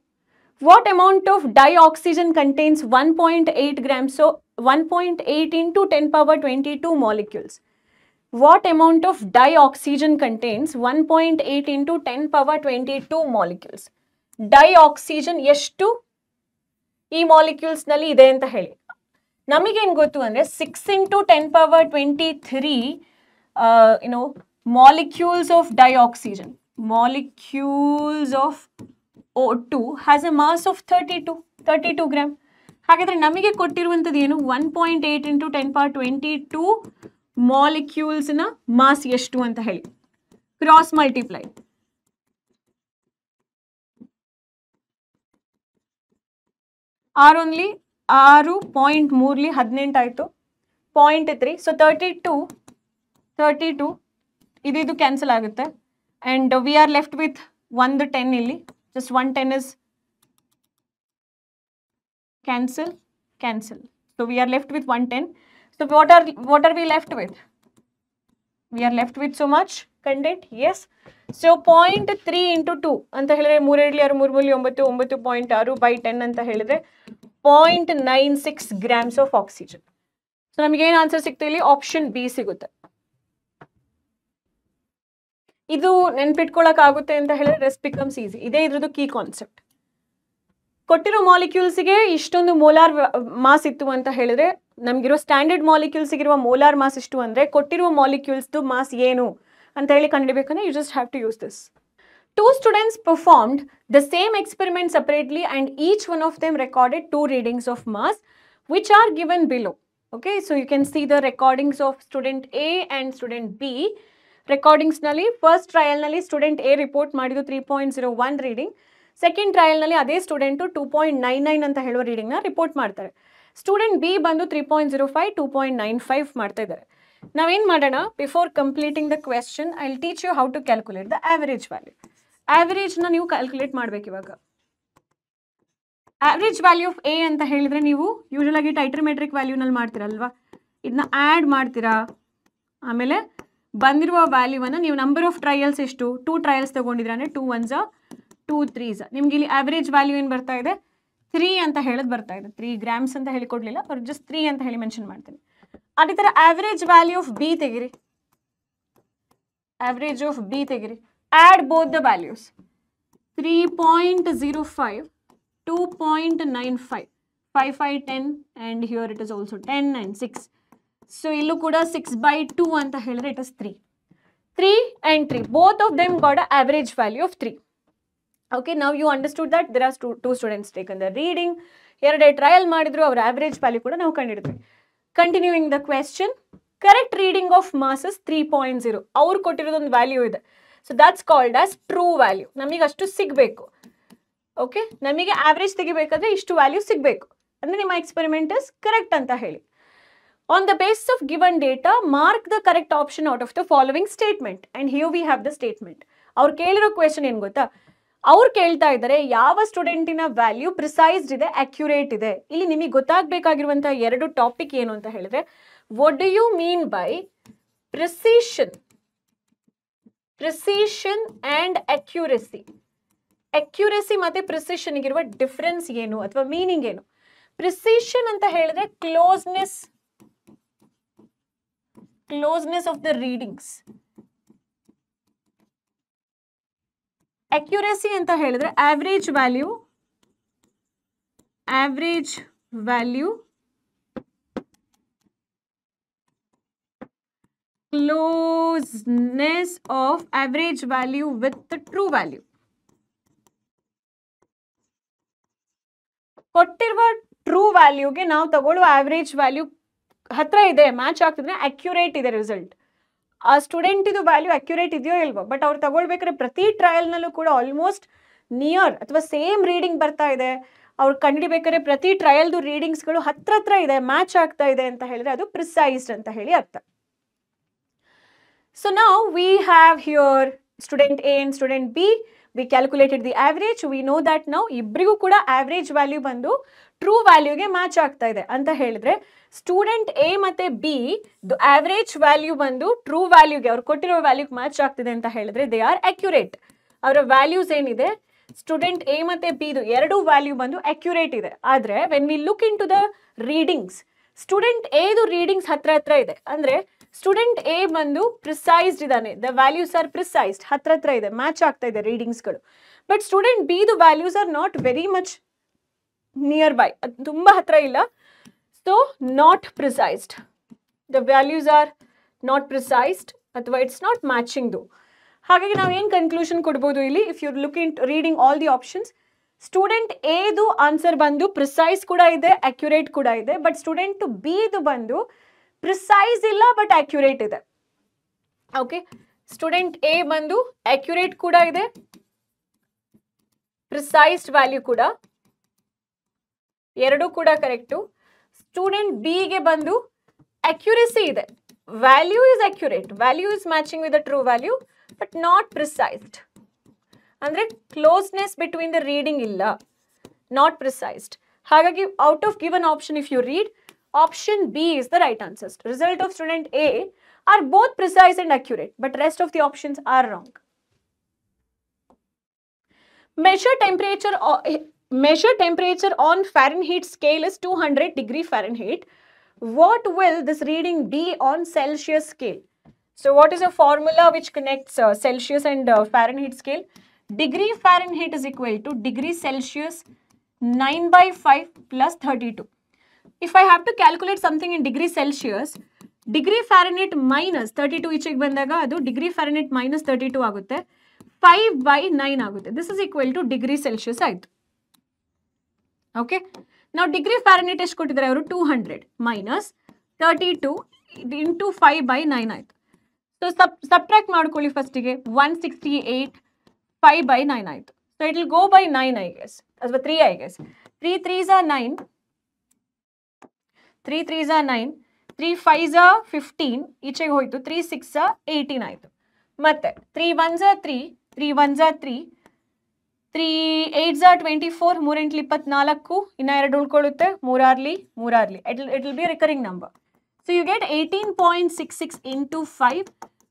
What amount of dioxygen contains 1.8 grams? So 1.8 into 10 power 22 molecules. What amount of dioxygen contains 1.8 into 10 power 22 molecules? Dioxygen ಎಷ್ಟು ಈ molecules ನಲ್ಲಿ ಇದೆ ಅಂತ ಹೇಳಿ. ನಮಗೆ ಏನು ಗೊತ್ತು ಅಂದರೆ 6 into 10 power 23 molecules of dioxygen. Molecules of O2 has a mass of 32 gram. ಹಾಗಾದರೆ ನಮಗೆ ಕೊಟ್ಟಿರುವಂಥದ್ದು ಏನು 1.8 into 10 power 22 ಮಾಲಿಕ್ಯೂಲ್ಸ್ನ ಮಾಸ್ ಎಷ್ಟು ಅಂತ ಹೇಳಿ ಕ್ರಾಸ್ ಮಲ್ಟಿಪ್ಲೈ. 6 18 ಆಯಿತು 0.3. ಸೊ 32 ಇದು ಕ್ಯಾನ್ಸಲ್ ಆಗುತ್ತೆ. And we are left with 1 10 illi. Just 1 10 is cancel. So we are left with 1 10. So what are we left with? We are left with so much content. Yes. So 0.3 into 2 anta helidre 3 7 9 9.6 by 10 anta helidre 0.96 grams of oxygen. So namige ಏನು answer ಸಿಗ್ತಾ ಇಲ್ಲಿ option B ಸಿಗುತ್ತೆ. ಇದು ನೆನ್ಪಿಟ್ಕೊಳ್ಳೋಕ್ಕಾಗುತ್ತೆ ಅಂತ ಹೇಳಿದ್ರೆ rest becomes easy. ಇದೇ ಇದ್ರದ್ದು key concept. ಕೊಟ್ಟಿರೋ ಮಾಲಿಕ್ಯೂಲ್ಸ್ಗೆ ಇಷ್ಟೊಂದು ಮೋಲಾರ್ ಮಾಸ್ ಇತ್ತು ಅಂತ ಹೇಳಿದ್ರೆ ನಮಗಿರೋ ಸ್ಟ್ಯಾಂಡರ್ಡ್ ಮಾಲಿಕ್ಯೂಲ್ಸ್ಗಿರುವ ಮೋಲಾರ್ ಮಾಸ್ ಇಷ್ಟು ಅಂದರೆ ಕೊಟ್ಟಿರುವ ಮಾಲಿಕ್ಯೂಲ್ಸ್ದು ಮಾಸ್ ಏನು ಅಂತ ಹೇಳಿ ಕಂಡುಹಿಡಿಬೇಕಂದ್ರೆ you just have to use this. 2 students performed the same experiment separately and each one of them recorded 2 readings of mass which are given below. Okay, so you can see the recordings of student A and student B. Recordings ನಲ್ಲಿ first trial ನಲ್ಲಿ student A report ಮಾಡಿದ್ದು 3.01 reading. Second trial ನಲ್ಲಿ ಅದೇ student 2.99 ಅಂತ ಹೇಳುವ reading ನ report ಮಾಡ್ತಾರೆ. Student B ಬಂದು 3.05 2.95 ಮಾಡ್ತಾ ಇದ್ದಾರೆ. ನಾವೇನ್ ಮಾಡೋಣ, before completing the question I will teach you how to calculate the average value. Average ನ ನೀವು ಕ್ಯಾಲ್ಕುಲೇಟ್ ಮಾಡ್ಬೇಕು. ಇವಾಗ ಆವರೇಜ್ ವ್ಯಾಲ್ಯೂ ಆಫ್ ಎ ಅಂತ ಹೇಳಿದ್ರೆ ನೀವು ಯೂಶುವಲ್ ಆಗಿ ಟೈಟ್ರಿಮೆಟ್ರಿಕ್ ವ್ಯಾಲ್ಯೂನಲ್ಲಿ ಮಾಡ್ತೀರಲ್ವಾ, ಇದನ್ನ ಆ್ಯಡ್ ಮಾಡ್ತೀರಾ. ಆಮೇಲೆ ಬಂದಿರುವ ವ್ಯಾಲ್ಯೂವನ್ನು ನೀವು ನಂಬರ್ ಆಫ್ ಟ್ರಯಲ್ಸ್ ಎಷ್ಟು 2 ಟ್ರಯಲ್ಸ್ ತಗೊಂಡಿದ್ರೆ ಅಂದರೆ 2 1s 2 3s. ನಿಮ್ಗೆ ಇಲ್ಲಿ ಆವರೇಜ್ ವ್ಯಾಲ್ಯೂ ಏನು ಬರ್ತಾ ಇದೆ 3 ಅಂತ ಹೇಳೋದು ಬರ್ತಾ ಇದೆ. 3 ಗ್ರಾಮ್ಸ್ ಅಂತ ಹೇಳಿ ಕೊಡಲಿಲ್ಲ, ಬಟ್ ಜಸ್ಟ್ 3 ಅಂತ ಹೇಳಿ ಮೆನ್ಷನ್ ಮಾಡ್ತೀನಿ. ಅದೇ ಥರ ಆವರೇಜ್ ವ್ಯಾಲ್ಯೂ ಆಫ್ ಬಿ ತೆಗಿರಿ. ಆವರೇಜ್ ಆಫ್ ಬಿ ತೆಗಿರಿ. Add both the values 3.05 2.95 5 5 10 and here it is also 10 and 6. So illu kuda 6/2 anta helidre it is 3 and 3 both of them got an average value of 3. Okay, now you understood that there are two students taken the reading, erade trial madidru, our average value kuda ನಾವು ಕಂಡಿಡಿದ್ವಿ. Continuing the question, correct reading of mass is 3.0. ಅವರು ಕೊಟ್ಟಿರೋದು ಒಂದು value ಇದೆ, so that's called as true value. ನಮಗೆ ಅಷ್ಟು ಸಿಗಬೇಕು. Okay, ನಮಗೆ average ತೆಗಿಬೇಕಾದ್ರೆ ಇಷ್ಟು ವ್ಯಾಲ್ಯೂ ಸಿಗಬೇಕು ಅಂದರೆ ನಿಮ್ಮ ಎಕ್ಸ್ಪೆರಿಮೆಂಟ್ ಇಸ್ ಕರೆಕ್ಟ್ ಅಂತ ಹೇಳಿ. On the basis of given data, mark the correct option out of the following statement. And here we have the statement. ಅವ್ರು ಕೇಳಿರೋ ಕ್ವೆಶನ್ ಏನು ಗೊತ್ತಾ, ಅವ್ರು ಕೇಳ್ತಾ ಇದ್ದಾರೆ ಯಾವ ಸ್ಟೂಡೆಂಟಿನ ವ್ಯಾಲ್ಯೂ ಪ್ರಿಸೈಸ್ಡ್ ಇದೆ, ಅಕ್ಯುರೇಟ್ ಇದೆ. ಇಲ್ಲಿ ನಿಮಗೆ ಗೊತ್ತಾಗಬೇಕಾಗಿರುವಂಥ 2 ಟಾಪಿಕ್ ಏನು ಅಂತ ಹೇಳಿದ್ರೆ, what do you mean by precision and accuracy. Accuracy ಮತ್ತು ಪ್ರಿಸಿಷನ್ಗಿರುವ ಡಿಫ್ರೆನ್ಸ್ ಏನು ಅಥವಾ ಮೀನಿಂಗ್ ಏನು. ಪ್ರಿಸಿಷನ್ ಅಂತ ಹೇಳಿದ್ರೆ closeness of the readings. Accuracy anta helidre average value closeness of average value with the true value. ಕೊಟ್ಟಿರುವ ಟ್ರೂ ವ್ಯಾಲ್ಯೂಗೆ ನಾವು ತಗೊಳ್ಳುವ ಆವರೇಜ್ ವ್ಯಾಲ್ಯೂ ಹತ್ರ ಇದೆ, ಮ್ಯಾಚ್ ಆಗ್ತಿದ್ರೆ ಅಕ್ಯುರೇಟ್ ಇದೆ ರಿಸಲ್ಟ್. ಆ ಸ್ಟೂಡೆಂಟ್ ಇದು ವ್ಯಾಲ್ಯೂ ಅಕ್ಯುರೇಟ್ ಇದೆಯೋ ಇಲ್ವೋ, ಬಟ್ ಅವ್ರು ತಗೊಳ್ಬೇಕಾದ್ರೆ ಪ್ರತಿ ಟ್ರಯಲ್ನಲ್ಲೂ ಕೂಡ ಆಲ್ಮೋಸ್ಟ್ ನಿಯರ್ ಅಥವಾ ಸೇಮ್ ರೀಡಿಂಗ್ ಬರ್ತಾ ಇದೆ ಅವ್ರು ಕಂಡುಹಿಡಿಬೇಕಾದ್ರೆ ಪ್ರತಿ ಟ್ರಯಲ್ದು ರೀಡಿಂಗ್ಸ್ಗಳು ಹತ್ರ ಇದೆ, ಮ್ಯಾಚ್ ಆಗ್ತಾ ಇದೆ ಅಂತ ಹೇಳಿದ್ರೆ ಅದು ಪ್ರಿಸೈಸ್ಡ್ ಅಂತ ಹೇಳಿ ಅರ್ಥ. So now we have here student A and student B. We calculated the average. We know that now ಇಬ್ಬರಿಗೂ ಕೂಡ average value ಬಂದು ಟ್ರೂ ವ್ಯಾಲ್ಯೂಗೆ ಮ್ಯಾಚ್ ಆಗ್ತಾ ಇದೆ ಅಂತ ಹೇಳಿದ್ರೆ ಸ್ಟೂಡೆಂಟ್ ಎ ಮತ್ತೆ ಬಿ ಆವರೇಜ್ ವ್ಯಾಲ್ಯೂ ಬಂದು ಟ್ರೂ ವ್ಯಾಲ್ಯೂಗೆ ಅವ್ರು ಕೊಟ್ಟಿರೋ ವ್ಯಾಲ್ಯೂಗೆ ಮ್ಯಾಚ್ ಆಗ್ತಿದೆ ಅಂತ ಹೇಳಿದ್ರೆ ದೇ ಆರ್ ಅಕ್ಯುರೇಟ್. ಅವರ ವ್ಯಾಲ್ಯೂಸ್ ಏನಿದೆ ಸ್ಟೂಡೆಂಟ್ ಎ ಮತ್ತೆ ಬಿದು ಎರಡು ವ್ಯಾಲ್ಯೂ ಬಂದು ಅಕ್ಯುರೇಟ್ ಇದೆ. ಆದರೆ when we look into the readings, student ಎದು ರೀಡಿಂಗ್ಸ್ ಹತ್ರ ಇದೆ. ಅಂದರೆ ಸ್ಟೂಡೆಂಟ್ ಎ ಬಂದು ಪ್ರಿಸೈಸ್ಡ್ ಇದ್ದಾನೆ, ದ ವ್ಯಾಲ್ಯೂಸ್ ಆರ್ ಪ್ರಿಸೈಸ್ಡ್, ಹತ್ರ ಇದೆ, ಮ್ಯಾಚ್ ಆಗ್ತಾ ಇದೆ ರೀಡಿಂಗ್ಸ್ಗಳು. ಬಟ್ ಸ್ಟೂಡೆಂಟ್ ಬಿದು values are not very much near by, ತುಂಬ ಹತ್ರ ಇಲ್ಲ. So not precised, the values are not precised ಅಥವಾ ಇಟ್ಸ್ ನಾಟ್ ಮ್ಯಾಚಿಂಗ್ದು. ಹಾಗಾಗಿ ನಾವು ಏನು ಕನ್ಕ್ಲೂಷನ್ ಕೊಡ್ಬೋದು ಇಲ್ಲಿ, if you look in reading all the options, student ಎದು ಆನ್ಸರ್ ಬಂದು ಪ್ರಿಸೈಸ್ ಕೂಡ ಇದೆ, ಅಕ್ಯುರೇಟ್ ಕೂಡ ಇದೆ. ಬಟ್ ಸ್ಟೂಡೆಂಟ್ ಬಿದು ಬಂದು ಪ್ರಿಸೈಸ್ ಇಲ್ಲ ಬಟ್ ಅಕ್ಯುರೇಟ್ ಇದೆ. ಓಕೆ, ಸ್ಟೂಡೆಂಟ್ ಎ ಬಂದು ಅಕ್ಯುರೇಟ್ ಕೂಡ ಇದೆ, ಪ್ರಿಸೈಸ್ಡ್ ವ್ಯಾಲ್ಯೂ ಕೂಡ, ಎರಡು ಕೂಡ ಕರೆಕ್ಟು. ಸ್ಟೂಡೆಂಟ್ ಬಿಗೆ ಬಂದು ಅಕ್ಯುರೇಸಿ ಇದೆ, value is accurate, value is matching with the true value but not precised. ಅಂದರೆ ಕ್ಲೋಸ್ನೆಸ್ ಬಿಟ್ವೀನ್ ದ ರೀಡಿಂಗ್ ಇಲ್ಲ, ನಾಟ್ ಪ್ರಿಸೈಸ್ಡ್. ಹಾಗಾಗಿ out of given option if you read, option B is the right answer. Result of student A are both precise and accurate, but rest of the options are wrong. Measure temperature on Fahrenheit scale is 200 degree Fahrenheit. What will this reading be on Celsius scale? So what is a formula which connects Celsius and Fahrenheit scale? Degree Fahrenheit is equal to degree Celsius 9/5 plus 32. If I have to calculate something in degree Celsius, degree Fahrenheit minus 32 ಈಚೆಗೆ ಬಂದಾಗ ಅದು degree Fahrenheit minus 32 ಆಗುತ್ತೆ, 5/9 ಆಗುತ್ತೆ. This is equal to degree Celsius ಆಯಿತು. Okay, ನಾವು degree Fahrenheit ಎಷ್ಟು ಕೊಟ್ಟಿದ್ದಾರೆ ಅವರು 200 ಮೈನಸ್ 32 ಇಂಟು 5/9 ಆಯಿತು. ಸೊ ಸಬ್ಟ್ರಾಕ್ಟ್ ಮಾಡ್ಕೊಳ್ಳಿ ಫಸ್ಟಿಗೆ, 168 5/9 ಆಯಿತು. So it will go by 9 I guess, ಅಥವಾ 3 I guess. 3 3s are 9, 3 3s are 9, 3 5s are 15 ಈಚೆಗೆ ಹೋಯಿತು, 3 6s are 18 ಆಯಿತು. ಮತ್ತೆ 3 1s are 3, 3 1s are 3, 3 8s are 24, 3 8 24, ಇನ್ನು 2 ಉಳ್ಕೊಳ್ಳುತ್ತೆ, 3 6 3 it will be a recurring number. So you get 18.66 into 5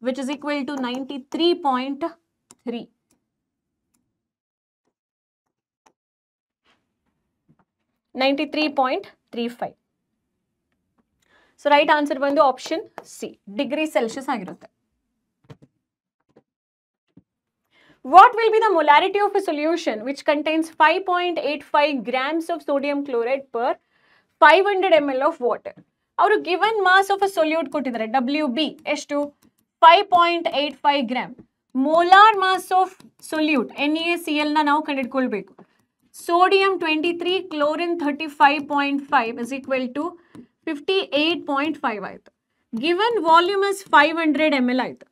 which is equal to 93.3. 93.35. So right answer ಬಂದು option C, degree Celsius ಆಗಿರುತ್ತೆ. What will be the molarity of a solution which contains 5.85 grams of sodium chloride per 500 ml of water? ಅವರು given mass of a solute ಕೊಟ್ಟಿದ್ದಾರೆ, WB ಎಷ್ಟು 5.85 gram. Molar mass of solute NaCl ನ ನಾವು ಕಂಡುಹಿಡ್ಕೊಳ್ಬೇಕು. Sodium 23, chlorine 35.5 is equal to 58.5 ಆಯಿತು. Given volume is 500 ml ಆಯಿತು.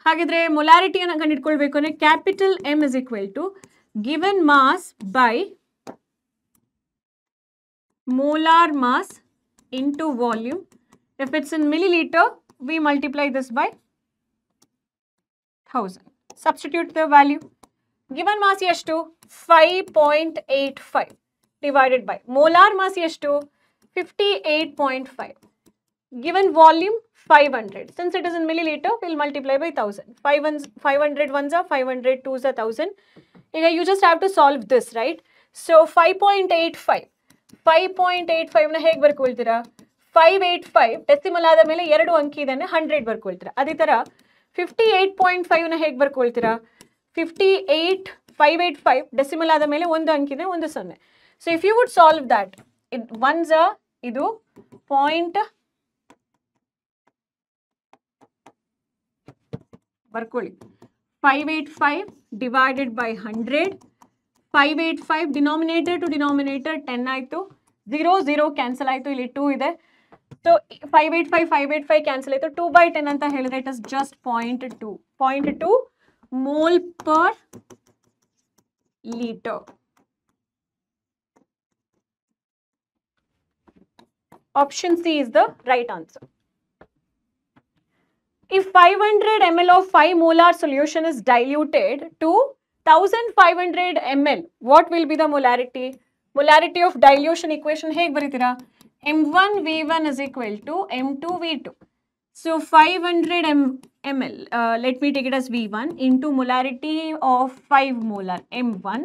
ಹಾಗಿದ್ರೆ ಮೊಲಾರಿಟಿಯನ್ನು ಕಂಡುಹಿಡ್ಕೊಳ್ಬೇಕು ಅಂದರೆ capital M is equal to given mass by molar mass into volume. If it's in milliliter, we multiply this by 1000. Substitute the value. Given mass ಎಷ್ಟು 5.85 divided by molar mass ಎಷ್ಟು 58.5. Given volume 500. Since it is in milliliter, we'll multiply by 1000. 500 ones are 500, 2s are 1000. You just have to solve this, right? So 5.85. 5.85 ನ ಹೇಗೆ ಬರ್ಕೊಳ್ತೀರಾ? 585 decimal ಆದ ಮೇಲೆ 2 ಅಂಕಿ ಇದೆ 100 ಬರ್ಕೊಳ್ತೀರಾ. ಅದೇ ಥರ 58.5 ನ ಹೇಗೆ ಬರ್ಕೊಳ್ತೀರಾ? 585 ಡೆಸಿಮಲ್ ಆದ ಮೇಲೆ 1 ಅಂಕಿ ಇದೆ 1 0. So if you would solve that, once ಇದು ಪಾಯಿಂಟ್ ಬರ್ಕೊಳ್ಳಿ, 585 divided by 100, 585 denominator to denominator 10 ಆಯಿತು, 0 0 ಕ್ಯಾನ್ಸಲ್ ಆಯಿತು, ಇಲ್ಲಿ 2 ಇದೆ. ಸೊ 585 ಕ್ಯಾನ್ಸಲ್ ಆಯಿತು, 2/10 ಅಂತ ಹೇಳಿದ್ರೆ it is just 0.2 mole per litre. Option C is the right answer. If 500 ml of 5 molar solution is diluted to 1500 ml, what will be the molarity? Molarity of dilution equation hege baritira? M1 V1 is equal to M2 V2. So 500 ml, let me take it as V1 into molarity of 5 molar M1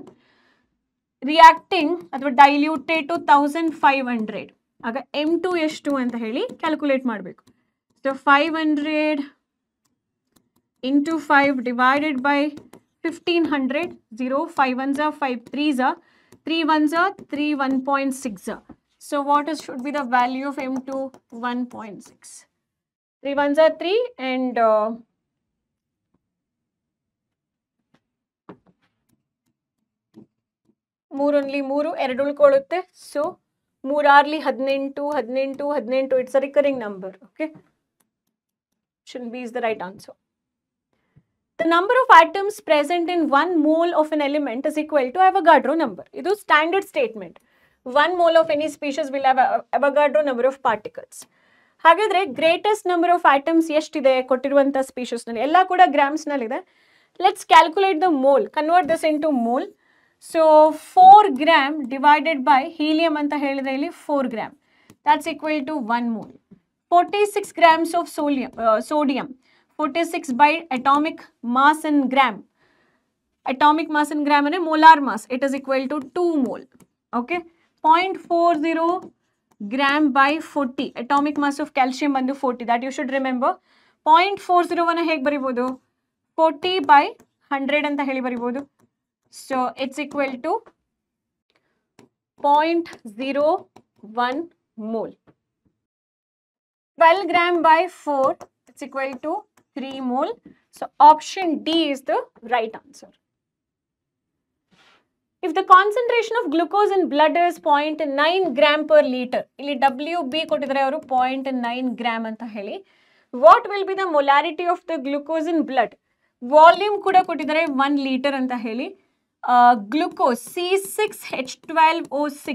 reacting ಅಥವಾ diluted to 1500. ಆಗ M2 ಎಷ್ಟು ಅಂತ ಹೇಳಿ calculate ಮಾಡಬೇಕು. So 500 into 5 divided by 1500, 0, 5 ones are 5 3s are, 3 ones are 3 1.6 are. So what is should be the value of M2? 1.6. 3 ones are 3 and 3 only 3 ಎರಡು ಉಳ್ಕೊಳ್ಳುತ್ತೆ. So 3 early 18 18 18, it's a recurring number. Okay, option B is the right answer. The number of atoms present in 1 mole of an element is equal to Avogadro number. Idu standard statement. 1 mole of any species will have Avogadro number of particles. ಹಾಗಾದ್ರೆ greatest number of atoms ಎಷ್ಟಿದೆ ಕೊಟ್ಟಿರುವಂತ species ನಲ್ಲಿ? ಎಲ್ಲ ಕೂಡ grams ನಲ್ಲಿ ಇದೆ. Let's calculate the mole. Convert this into mole. So 4 gram divided by helium ಅಂತ ಹೇಳಿದ್ರೆ ಇಲ್ಲಿ 4 gram. That's equal to 1 mole. 46 grams of sodium. 46 by atomic mass in gram. Atomic mass in gram and molar mass. It is equal to 2 mole. Okay. 0.40 gram by 40. Atomic mass of calcium bandu 40. That you should remember. 0.40 ಅನ್ನು ಹೇಗೆ ಬರಿಬಹುದು? 40 by 100 ಅಂತ ಹೇಳಿ ಬರಿಬಹುದು. So it's equal to 0.01 mole. 12 gram by 4, it's equal to 3 mole. So option D is the right answer. If the concentration of glucose in blood is 0.9 gram per liter, ಇಲ್ಲಿ WB ಕೊಟ್ಟಿದ್ದಾರೆ ಅವರು 0.9 gram ಅಂತ ಹೇಳಿ, what will be the molarity of the glucose in blood? Volume ಕೂಡ ಕೊಟ್ಟಿದ್ದಾರೆ 1 liter ಅಂತ ಹೇಳಿ. Glucose C6H12O6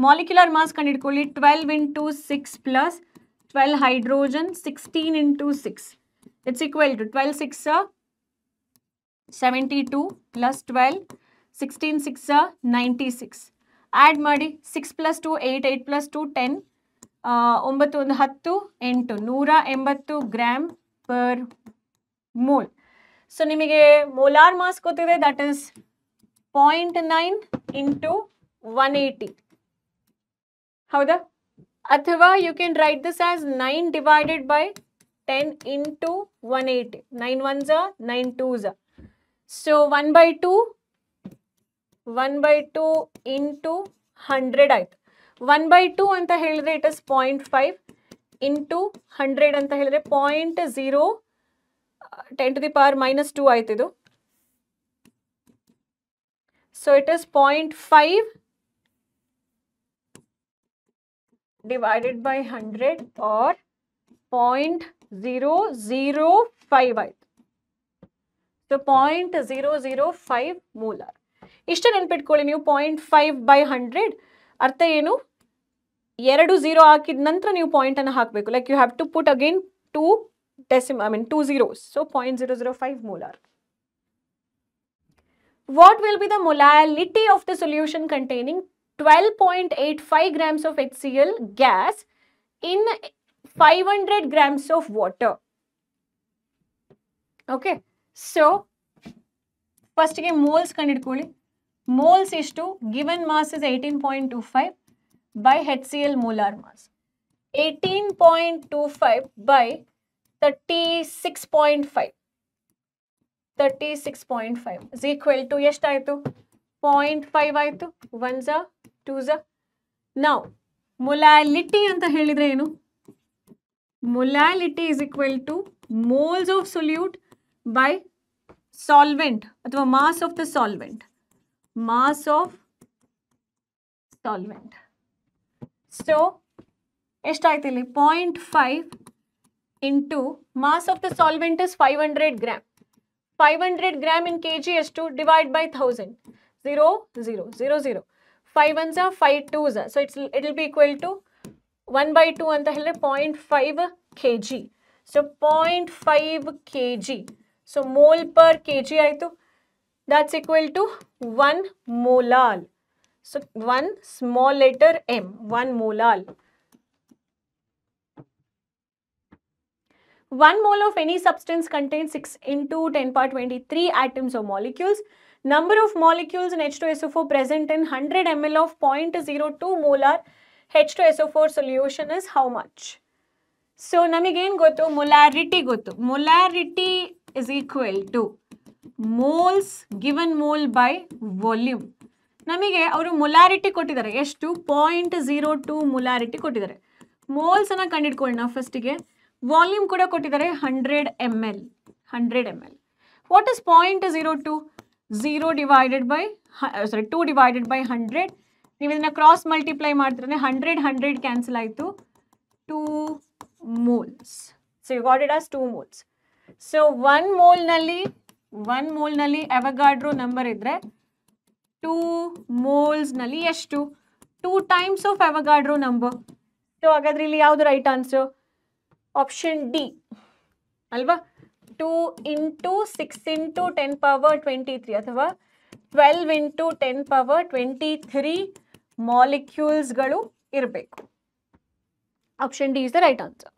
molecular mass ಕಂಡಿಡ್ಕೊಳ್ಳಿ. 12 into 6 plus 12 hydrogen, 16 into 6. It's equal to 12 6 are 72 plus 12, 16 6 are 96. Add ಮಾಡಿ 6 plus 2 8, 8 plus 2 10, 9 ಒಂದು 10 8, 180 ಗ್ರಾಮ್ ಪರ್ ಮೋಲ್. ಸೊ ನಿಮಗೆ molar mass ಗೊತ್ತಿದೆ, that is 0.9 into 180. ಹೌದಾ? ಅಥವಾ you can write this as 9 divided by 10 into 180. 9 ones are 9 twos are. So 1 by 2 into 100 ಆಯ್ತು. 1 by 2 ಅಂತ ಹೇಳಿದ್ರೆ it is 0.5 into 100 ಅಂತ ಹೇಳಿದ್ರೆ 0.0 10 to the power minus 2 ಆಯ್ತು ಇದು. So it is 0.5 divided by 100 or 0.005 ಆಯ್ತು. So 0.005 molar. ಇಷ್ಟ ನೆನ್ಪಿಟ್ಕೊಳ್ಳಿ ನೀವು. 0.5 by 100 ಅರ್ಥ ಏನು? 2 0 ಹಾಕಿದ ನಂತರ ನೀವು ಪಾಯಿಂಟ್ ಅನ್ನು ಹಾಕಬೇಕು. Like you have to put again 2 zeros. So 0.005 molar. What will be the molality of the solution containing 12.85 grams of HCl gas in 500 grams of water? Okay. So first ಗೆ moles ಕಂಡಿಡ್ಕೊಳ್ಳಿ. Moles ಎಷ್ಟು? Given mass is 18.25 by HCl molar mass. 18.25 by 36.5. 36.5 is equal to ಎಷ್ಟಾಯಿತು? 0.5 ಆಯಿತು. 1s are 2s are. Now molality ಅಂತ ಹೇಳಿದ್ರೆ ಏನು? Molality is equal to moles of solute by solvent ಅಥವಾ mass of the solvent. Mass of solvent. So ಎಷ್ಟಾಯ್ತು ಇಲ್ಲಿ? 0.5 into mass of the solvent is 500 gram. 500 gram in kg ಎಷ್ಟು? Divide by 1000. 0 0 0 0. 5 ones are 5 twos are. So it will be equal to 1/2 ಅಂತ ಹೇಳಿದ್ರೆ 0.5 kg. So 0.5 kg. So mole per kg ಆಯಿತು. That's equal to 1 molal. So 1 small letter m, 1 molal. 1 mole of any substance contains 6 into 10 power 23 atoms or molecules. Number of molecules in H2SO4 present in 100 ml of 0.02 molar H2SO4 solution is how much? So, namigenu gottu molarity gottu. Molarity is equal to moles given mole by volume. ನಮಗೆ ಅವರು molarity ಕೊಟ್ಟಿದ್ದಾರೆ ಎಷ್ಟು 0.02 molarity ಕೊಟ್ಟಿದ್ದಾರೆ. Moles ಅನ್ನು ಕಂಡುಹಿಡ್ಕೊಳ್ಳೋಣ. ಫಸ್ಟಿಗೆ volume ಕೂಡ ಕೊಟ್ಟಿದ್ದಾರೆ 100 ml. 100 ml. What is 0.02? 2 divided by 100. ನೀವು ಇದನ್ನ ಕ್ರಾಸ್ ಮಲ್ಟಿಪ್ಲೈ ಮಾಡಿದ್ರೆ 100 ಕ್ಯಾನ್ಸಲ್ ಆಯಿತು. 2 moles. So you got it as 2 moles. So 1 mole ನಲ್ಲಿ ಅವಗಾಡ್ರೋ ನಂಬರ್ ಇದ್ರೆ 2 moles ನಲ್ಲಿ ಎಷ್ಟು? 2 times of Avogadro number. So ಹಾಗಾದ್ರೆ ಇಲ್ಲಿ ಯಾವುದು ರೈಟ್ ಆನ್ಸರ್? ಆಪ್ಷನ್ ಡಿ ಅಲ್ವಾ? 2 into 6 into 10 power 23 ಅಥವಾ 12 into 10 power 23 ಮಾಲಿಕ್ಯೂಲ್ಸ್ಗಳು ಇರಬೇಕು. Option D is the right answer.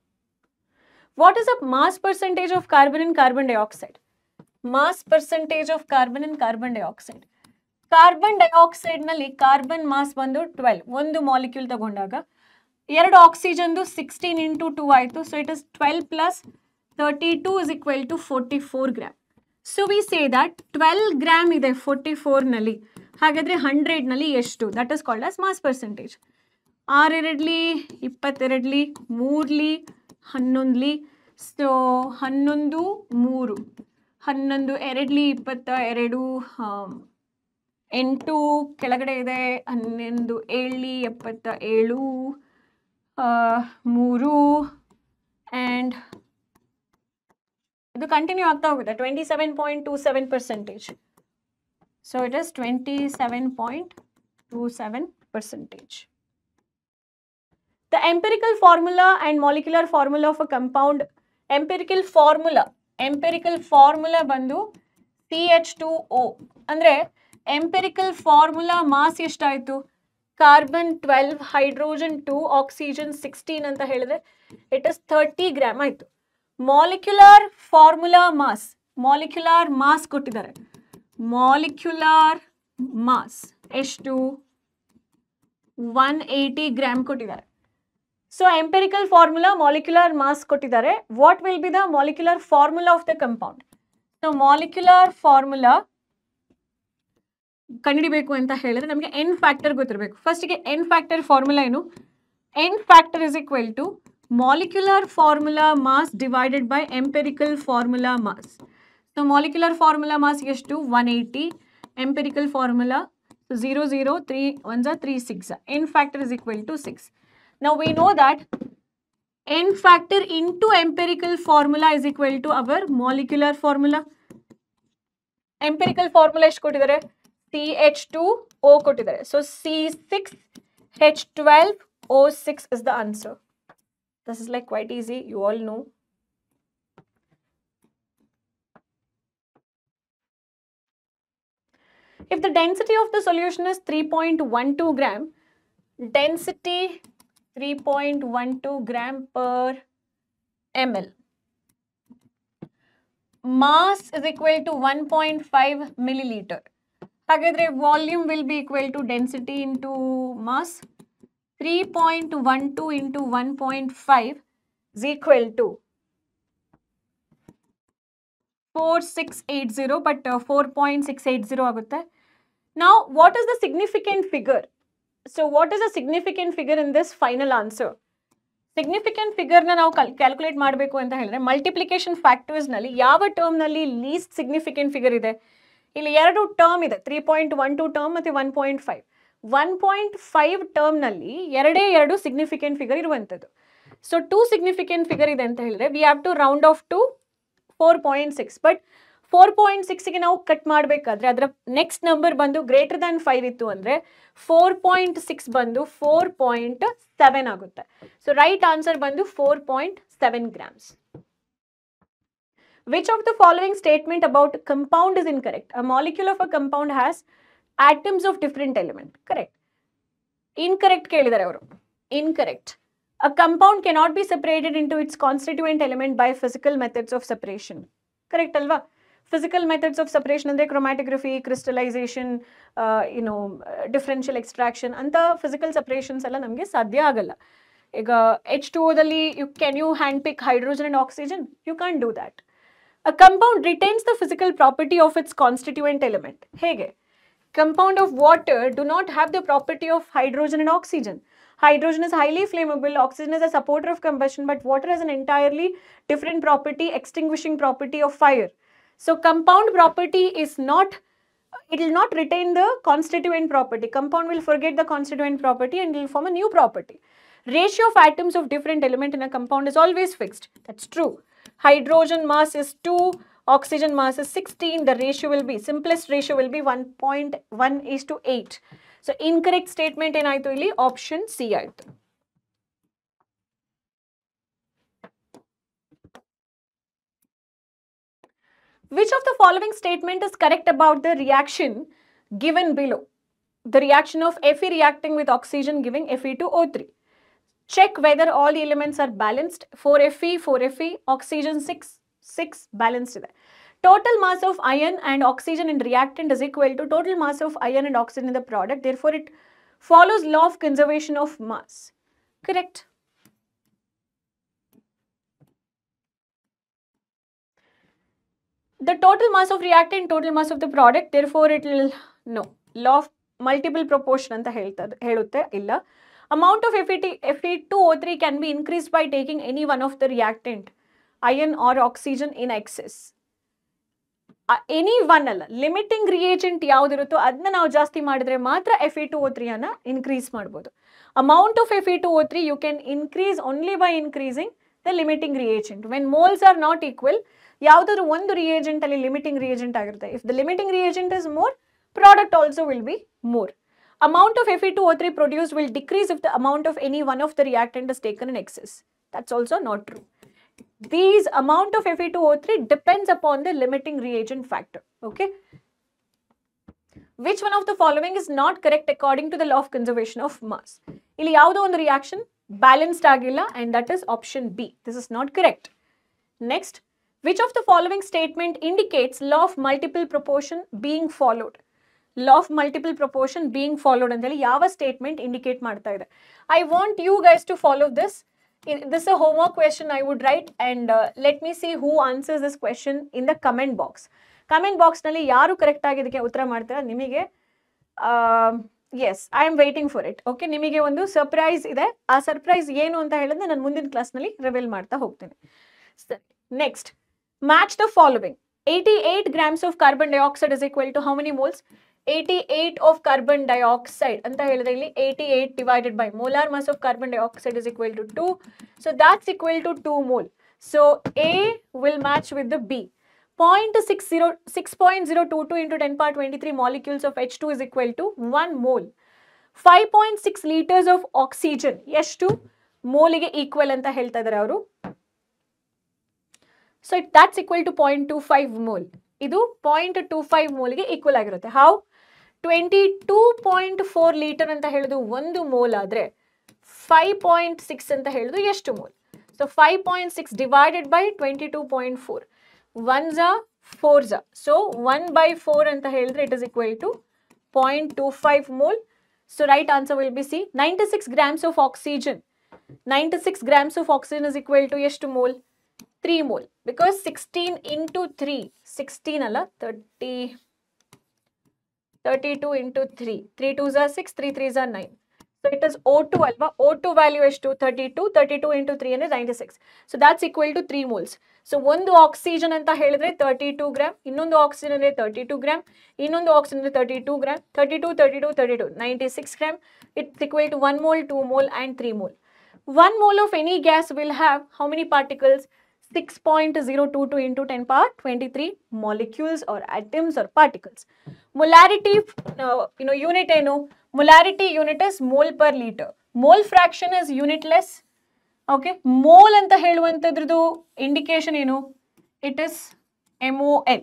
What is the mass percentage of carbon in carbon dioxide? Mass percentage of carbon in carbon dioxide. Carbon dioxide ನಲ್ಲಿ carbon mass ಬಂದು 12. ಒಂದು molecule ತಗೊಂಡಾಗ ಎರಡು ಆಕ್ಸಿಜನ್ದು 16 into 2 ಆಯಿತು. So it is 12 plus 32 is equal to 44 gram. So we say that 12 gram ಇದೆ 44 ನಲ್ಲಿ. ಹಾಗಾದ್ರೆ 100 ನಲ್ಲಿ ಎಷ್ಟು? That is called as mass percentage. 6 2 22 3 11. So 11 3 11 2 22 8 ಕೆಳಗಡೆ ಇದೆ 11 7 77 3 ಆ್ಯಂಡ್ ಇದು ಕಂಟಿನ್ಯೂ ಆಗ್ತಾ ಹೋಗುತ್ತೆ 27.27%. So it is 27.27%. The empirical formula and molecular formula of a compound. Empirical formula ಬಂದು CH2O. ಅಂದರೆ ಎಂಪೆರಿಕಲ್ ಫಾರ್ಮುಲಾ ಮಾಸ್ ಎಷ್ಟಾಯಿತು? ಕಾರ್ಬನ್ 12, ಹೈಡ್ರೋಜನ್ 2, ಆಕ್ಸಿಜನ್ 16 ಅಂತ ಹೇಳಿದ್ರೆ ಇಟ್ ಇಸ್ 30 ಗ್ರಾಮ್ ಆಯಿತು. ಮಾಲಿಕ್ಯುಲರ್ ಫಾರ್ಮುಲಾ ಮಾಸ್ ಕೊಟ್ಟಿದ್ದಾರೆ. ಮಾಲಿಕ್ಯುಲರ್ ಮಾಸ್ ಎಷ್ಟು? 180 ಗ್ರಾಮ್ ಕೊಟ್ಟಿದ್ದಾರೆ. So empirical formula molecular mass ಕೊಟ್ಟಿದ್ದಾರೆ. What will be the molecular formula of the compound? So molecular formula ಕಂಡುಹಿಡಿಬೇಕು ಅಂತ ಹೇಳಿದ್ರೆ ನಮಗೆ ಎನ್ ಫ್ಯಾಕ್ಟರ್ ಗೊತ್ತಿರಬೇಕು. ಫಸ್ಟಿಗೆ ಎನ್ ಫ್ಯಾಕ್ಟರ್ ಫಾರ್ಮುಲಾ ಏನು? N factor is equal to molecular formula mass divided by empirical formula mass. So molecular formula mass ಎಷ್ಟು? 180. Empirical formula 0 0 3 1 3 6. N factor is equal to 6. Now we know that n factor into empirical formula is equal to our molecular formula. Empirical formula ಎಷ್ಟು ಕೊಟ್ಟಿದ್ದಾರೆ? CH2O ಕೊಟ್ಟಿದ್ದಾರೆ. So C6H12O6 is the answer. This is like quite easy, you all know. If the density of the solution is 3.12 gram, density 3.12 gram per ml. Mass is equal to 1.5 milliliter. Hagadre volume will be equal to density into mass. 3.12 into 1.5 is equal to 4680, but 4.680 agutte. Now, what is the significant figure? So what is the significant figure in this final answer? Significant figure na ನಾವು calculate ಮಾಡಬೇಕು ಅಂತ ಹೇಳಿದ್ರೆ multiplication factors ನಲ್ಲಿ ಯಾವ term ನಲ್ಲಿ list significant figure ಇದೆ? ಇಲ್ಲಿ ಎರಡು ಟರ್ಮ್ ಇದೆ, 3.12 ಟರ್ಮ್ ಮತ್ತೆ 1.5. 1.5 ಟರ್ಮ್ ನಲ್ಲಿ ಎರಡು ಸಿಗ್ನಿಫಿಕೆಂಟ್ ಫಿಗರ್ ಇರುವಂತದ್ದು. ಸೊ 2 ಸಿಗ್ನಿಫಿಕೆಂಟ್ ಫಿಗರ್ ಇದೆ ಅಂತ ಹೇಳಿದ್ರೆ we have to round off to 4.6. But 4.6ಗೆ ನಾವು ಕಟ್ ಮಾಡಬೇಕಾದ್ರೆ ಅದರ ನೆಕ್ಸ್ಟ್ ನಂಬರ್ ಬಂದು ಗ್ರೇಟರ್ ದ್ಯಾನ್ 5 ಇತ್ತು ಅಂದರೆ 4.6 ಬಂದು 4.7 ಆಗುತ್ತೆ. ಸೊ ರೈಟ್ ಆನ್ಸರ್ ಬಂದು 4.7 grams. Which of the following statement about compound is incorrect? A molecule of a compound has atoms of different element. Correct. Incorrect ಕೇಳಿದ್ದಾರೆ ಅವರು. Incorrect. A compound cannot be separated into its constituent element by physical methods of separation. Correct ಅಲ್ವಾ? Physical methods of separation ಅಂದರೆ chromatography, crystallization, differential extraction ಅಂತ physical separations ಎಲ್ಲ ನಮಗೆ ಸಾಧ್ಯ ಆಗಲ್ಲ. ಈಗ H2O can you handpick hydrogen and oxygen? You can't do that. A compound retains the physical property of its constituent element. ಹೇಗೆ? Compound of water do not have the property of hydrogen and oxygen. Hydrogen is highly flammable, oxygen is a supporter of combustion, but water has an entirely different property, extinguishing property of fire. So compound property is not, it will not retain the constituent property. Compound will forget the constituent property and will form a new property. Ratio of atoms of different element in a compound is always fixed. That's true. Hydrogen mass is 2, oxygen mass is 16. The ratio will be, simplest ratio will be 1.1:8. So incorrect statement ಏನಾಯ್ತು ಇಲ್ಲಿ option C ಆಯ್ತು. Which of the following statement is correct about the reaction given below? The reaction of Fe reacting with oxygen giving Fe2O3. Check whether all the elements are balanced. 4Fe, oxygen 6 balanced ಇದೆ. Total mass of iron and oxygen in reactant is equal to total mass of iron and oxygen in the product. Therefore, it follows law of conservation of mass. Correct. The total mass of reactant, total mass of the product. Therefore, it will, no. Law of multiple proportion ಅಂತ ಹೇಳುತ್ತೆ ಇಲ್ಲ. Amount of Fe2O3 can be increased by taking any one of the reactant, iron or oxygen in excess. Any one ಅಲ್ಲ, limiting reagent ಯಾವುದಿರುತ್ತೋ ಅದನ್ನ ನಾವು ಜಾಸ್ತಿ ಮಾಡಿದ್ರೆ ಮಾತ್ರ Fe2O3 ಅನ್ನ ಇನ್ಕ್ರೀಸ್ ಮಾಡ್ಬೋದು. Amount of Fe2O3 you can increase only by increasing the limiting reagent. When moles are not equal, ಯಾವುದಾದ್ರು ಒಂದು ರಿಯೇಜೆಂಟ್ ಅಲ್ಲಿ ಲಿಮಿಟಿಂಗ್ ರಿಯೇಜೆಂಟ್ ಆಗಿರುತ್ತೆ. If the limiting reagent is more, product also will be more. Amount of Fe2O3 produced will decrease if the amount of any one of the reactant is taken in excess. That's also not true. These amount of Fe2O3 depends upon the limiting reagent factor. Okay. Which one of the following is not correct according to the law of conservation of mass? Ili yavado ಒಂದು reaction balanced agilla, and that is option B. This is not correct. Next, which of the following statement indicates law of multiple proportion being followed? Law of multiple proportion being followed ಅಂತೇಳಿ ಯಾವ statement indicate ಮಾಡ್ತಾ ಇದೆ? I want you guys to follow this. This is a homework question I would write, and let me see who answers this question in the comment box. Comment box ನಲ್ಲಿ ಯಾರು correct ಆಗಿ ಇದಕ್ಕೆ ಉತ್ತರ ಮಾಡ್ತೀರಾ ನಿಮಗೆ yes, I am waiting for it. Okay, ನಿಮಗೆ ಒಂದು surprise ಇದೆ. ಆ ಸರ್ಪ್ರೈಸ್ ಏನು ಅಂತ ಹೇಳಿದ್ರೆ ನಾನು ಮುಂದಿನ ಕ್ಲಾಸ್ನಲ್ಲಿ ರಿವೀಲ್ ಮಾಡ್ತಾ ಹೋಗ್ತೀನಿ. Next, match the following. 88 grams of carbon dioxide is equal to how many moles? 88 of carbon dioxide ಅಂತ ಹೇಳಿದ್ರೆ ಇಲ್ಲಿ 88 divided by molar mass of carbon dioxide is equal to 2. So that's equal to 2 mole. So A will match with the B. 6.022 into 10 power 23 molecules of H2 is equal to 1 mole. 5.6 liters of oxygen ಎಷ್ಟು ಮೋಲಿಗೆ equal ಅಂತ ಹೇಳ್ತಾ ಇದ್ದಾರೆ ಅವರು. So that's equal to 0.25 mole. ಇದು 0.25 ಮೋಲ್ಗೆ equal ಆಗಿರುತ್ತೆ. How? 22.4 litre ಅಂತ ಹೇಳೋದು ಒಂದು ಮೋಲ್ ಆದರೆ 5.6 ಅಂತ ಹೇಳೋದು ಎಷ್ಟು mole? So 5.6 divided by 22.4, 1s are 4s are. So 1/4 ಅಂತ ಹೇಳಿದ್ರೆ it is equal to 0.25 mole. So right answer will be C. 96 grams of oxygen. 96 grams of oxygen is equal to ಎಷ್ಟು mole? 3 mole. Because 16 into 3, 16 ಅಲ್ಲ 32 into 3, 3 2s are 6, 3 3s are 9. So it is O2 alva. O2 value is 32, 32 into 3 and 96. So that's equal to 3 moles. So ಒಂದು oxygen ಅಂತ ಹೇಳಿದ್ರೆ 32 gram, ಇನ್ನೊಂದು oxygen ಅಂದ್ರೆ 32 gram, ಇನ್ನೊಂದು oxygen ಅಂದ್ರೆ 32 gram, 32 96 gram. It's equal to 1 mole, 2 mole and 3 mole. 1 mole of any gas will have how many particles? 6.022 into 10 power 23 molecules or atoms or particles. Molarity, unit eno. Molarity unit is mole per liter. Mole fraction is unitless. Okay, mole anta ಹೇಳುವಂತದ್ರದು indication ಏನು? It is MOL.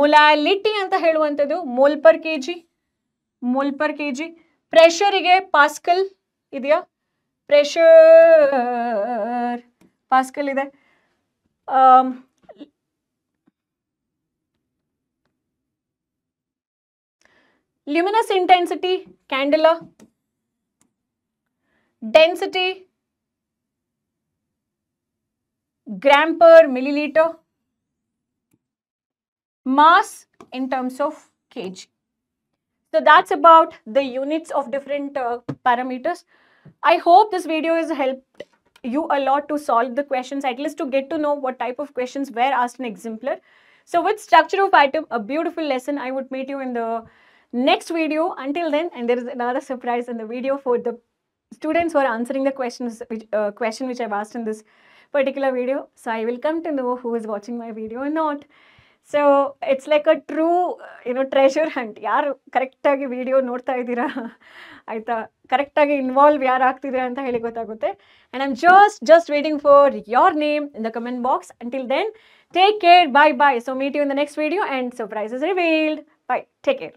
Molality ಅಂತ ಹೇಳುವಂತದ್ದು mole per kg. Mole per kg. Pressure ಗೆ Pascal ಇದೆಯಾ? Pressure Pascal ಇದೆ. Luminous intensity, candela. Density, gram per milliliter. Mass in terms of kg. So that's about the units of different parameters. I hope this video has helped you a lot to solve the questions, at least to get to know what type of questions were asked in exemplar. So with structure of atom, a beautiful lesson. I would meet you in the next video. Until then, and there is another surprise in the video for the students who are answering the question which I've asked in this particular video. So I will come to know who is watching my video or not. So it's like a true treasure hunt. ಯಾರು ಕರೆಕ್ಟಾಗಿ video ನೋಡ್ತಾ ಇದ್ದೀರಾ ಆಯಿತಾ, ಕರೆಕ್ಟಾಗಿ involve ಯಾರು ಆಗ್ತಿದ್ದೀರಾ ಅಂತ ಹೇಳಿ ಗೊತ್ತಾಗುತ್ತೆ. And I'm just waiting for your name in the comment box. Until then, take care, bye bye. So meet you in the next video and surprise is revealed. Bye, take care.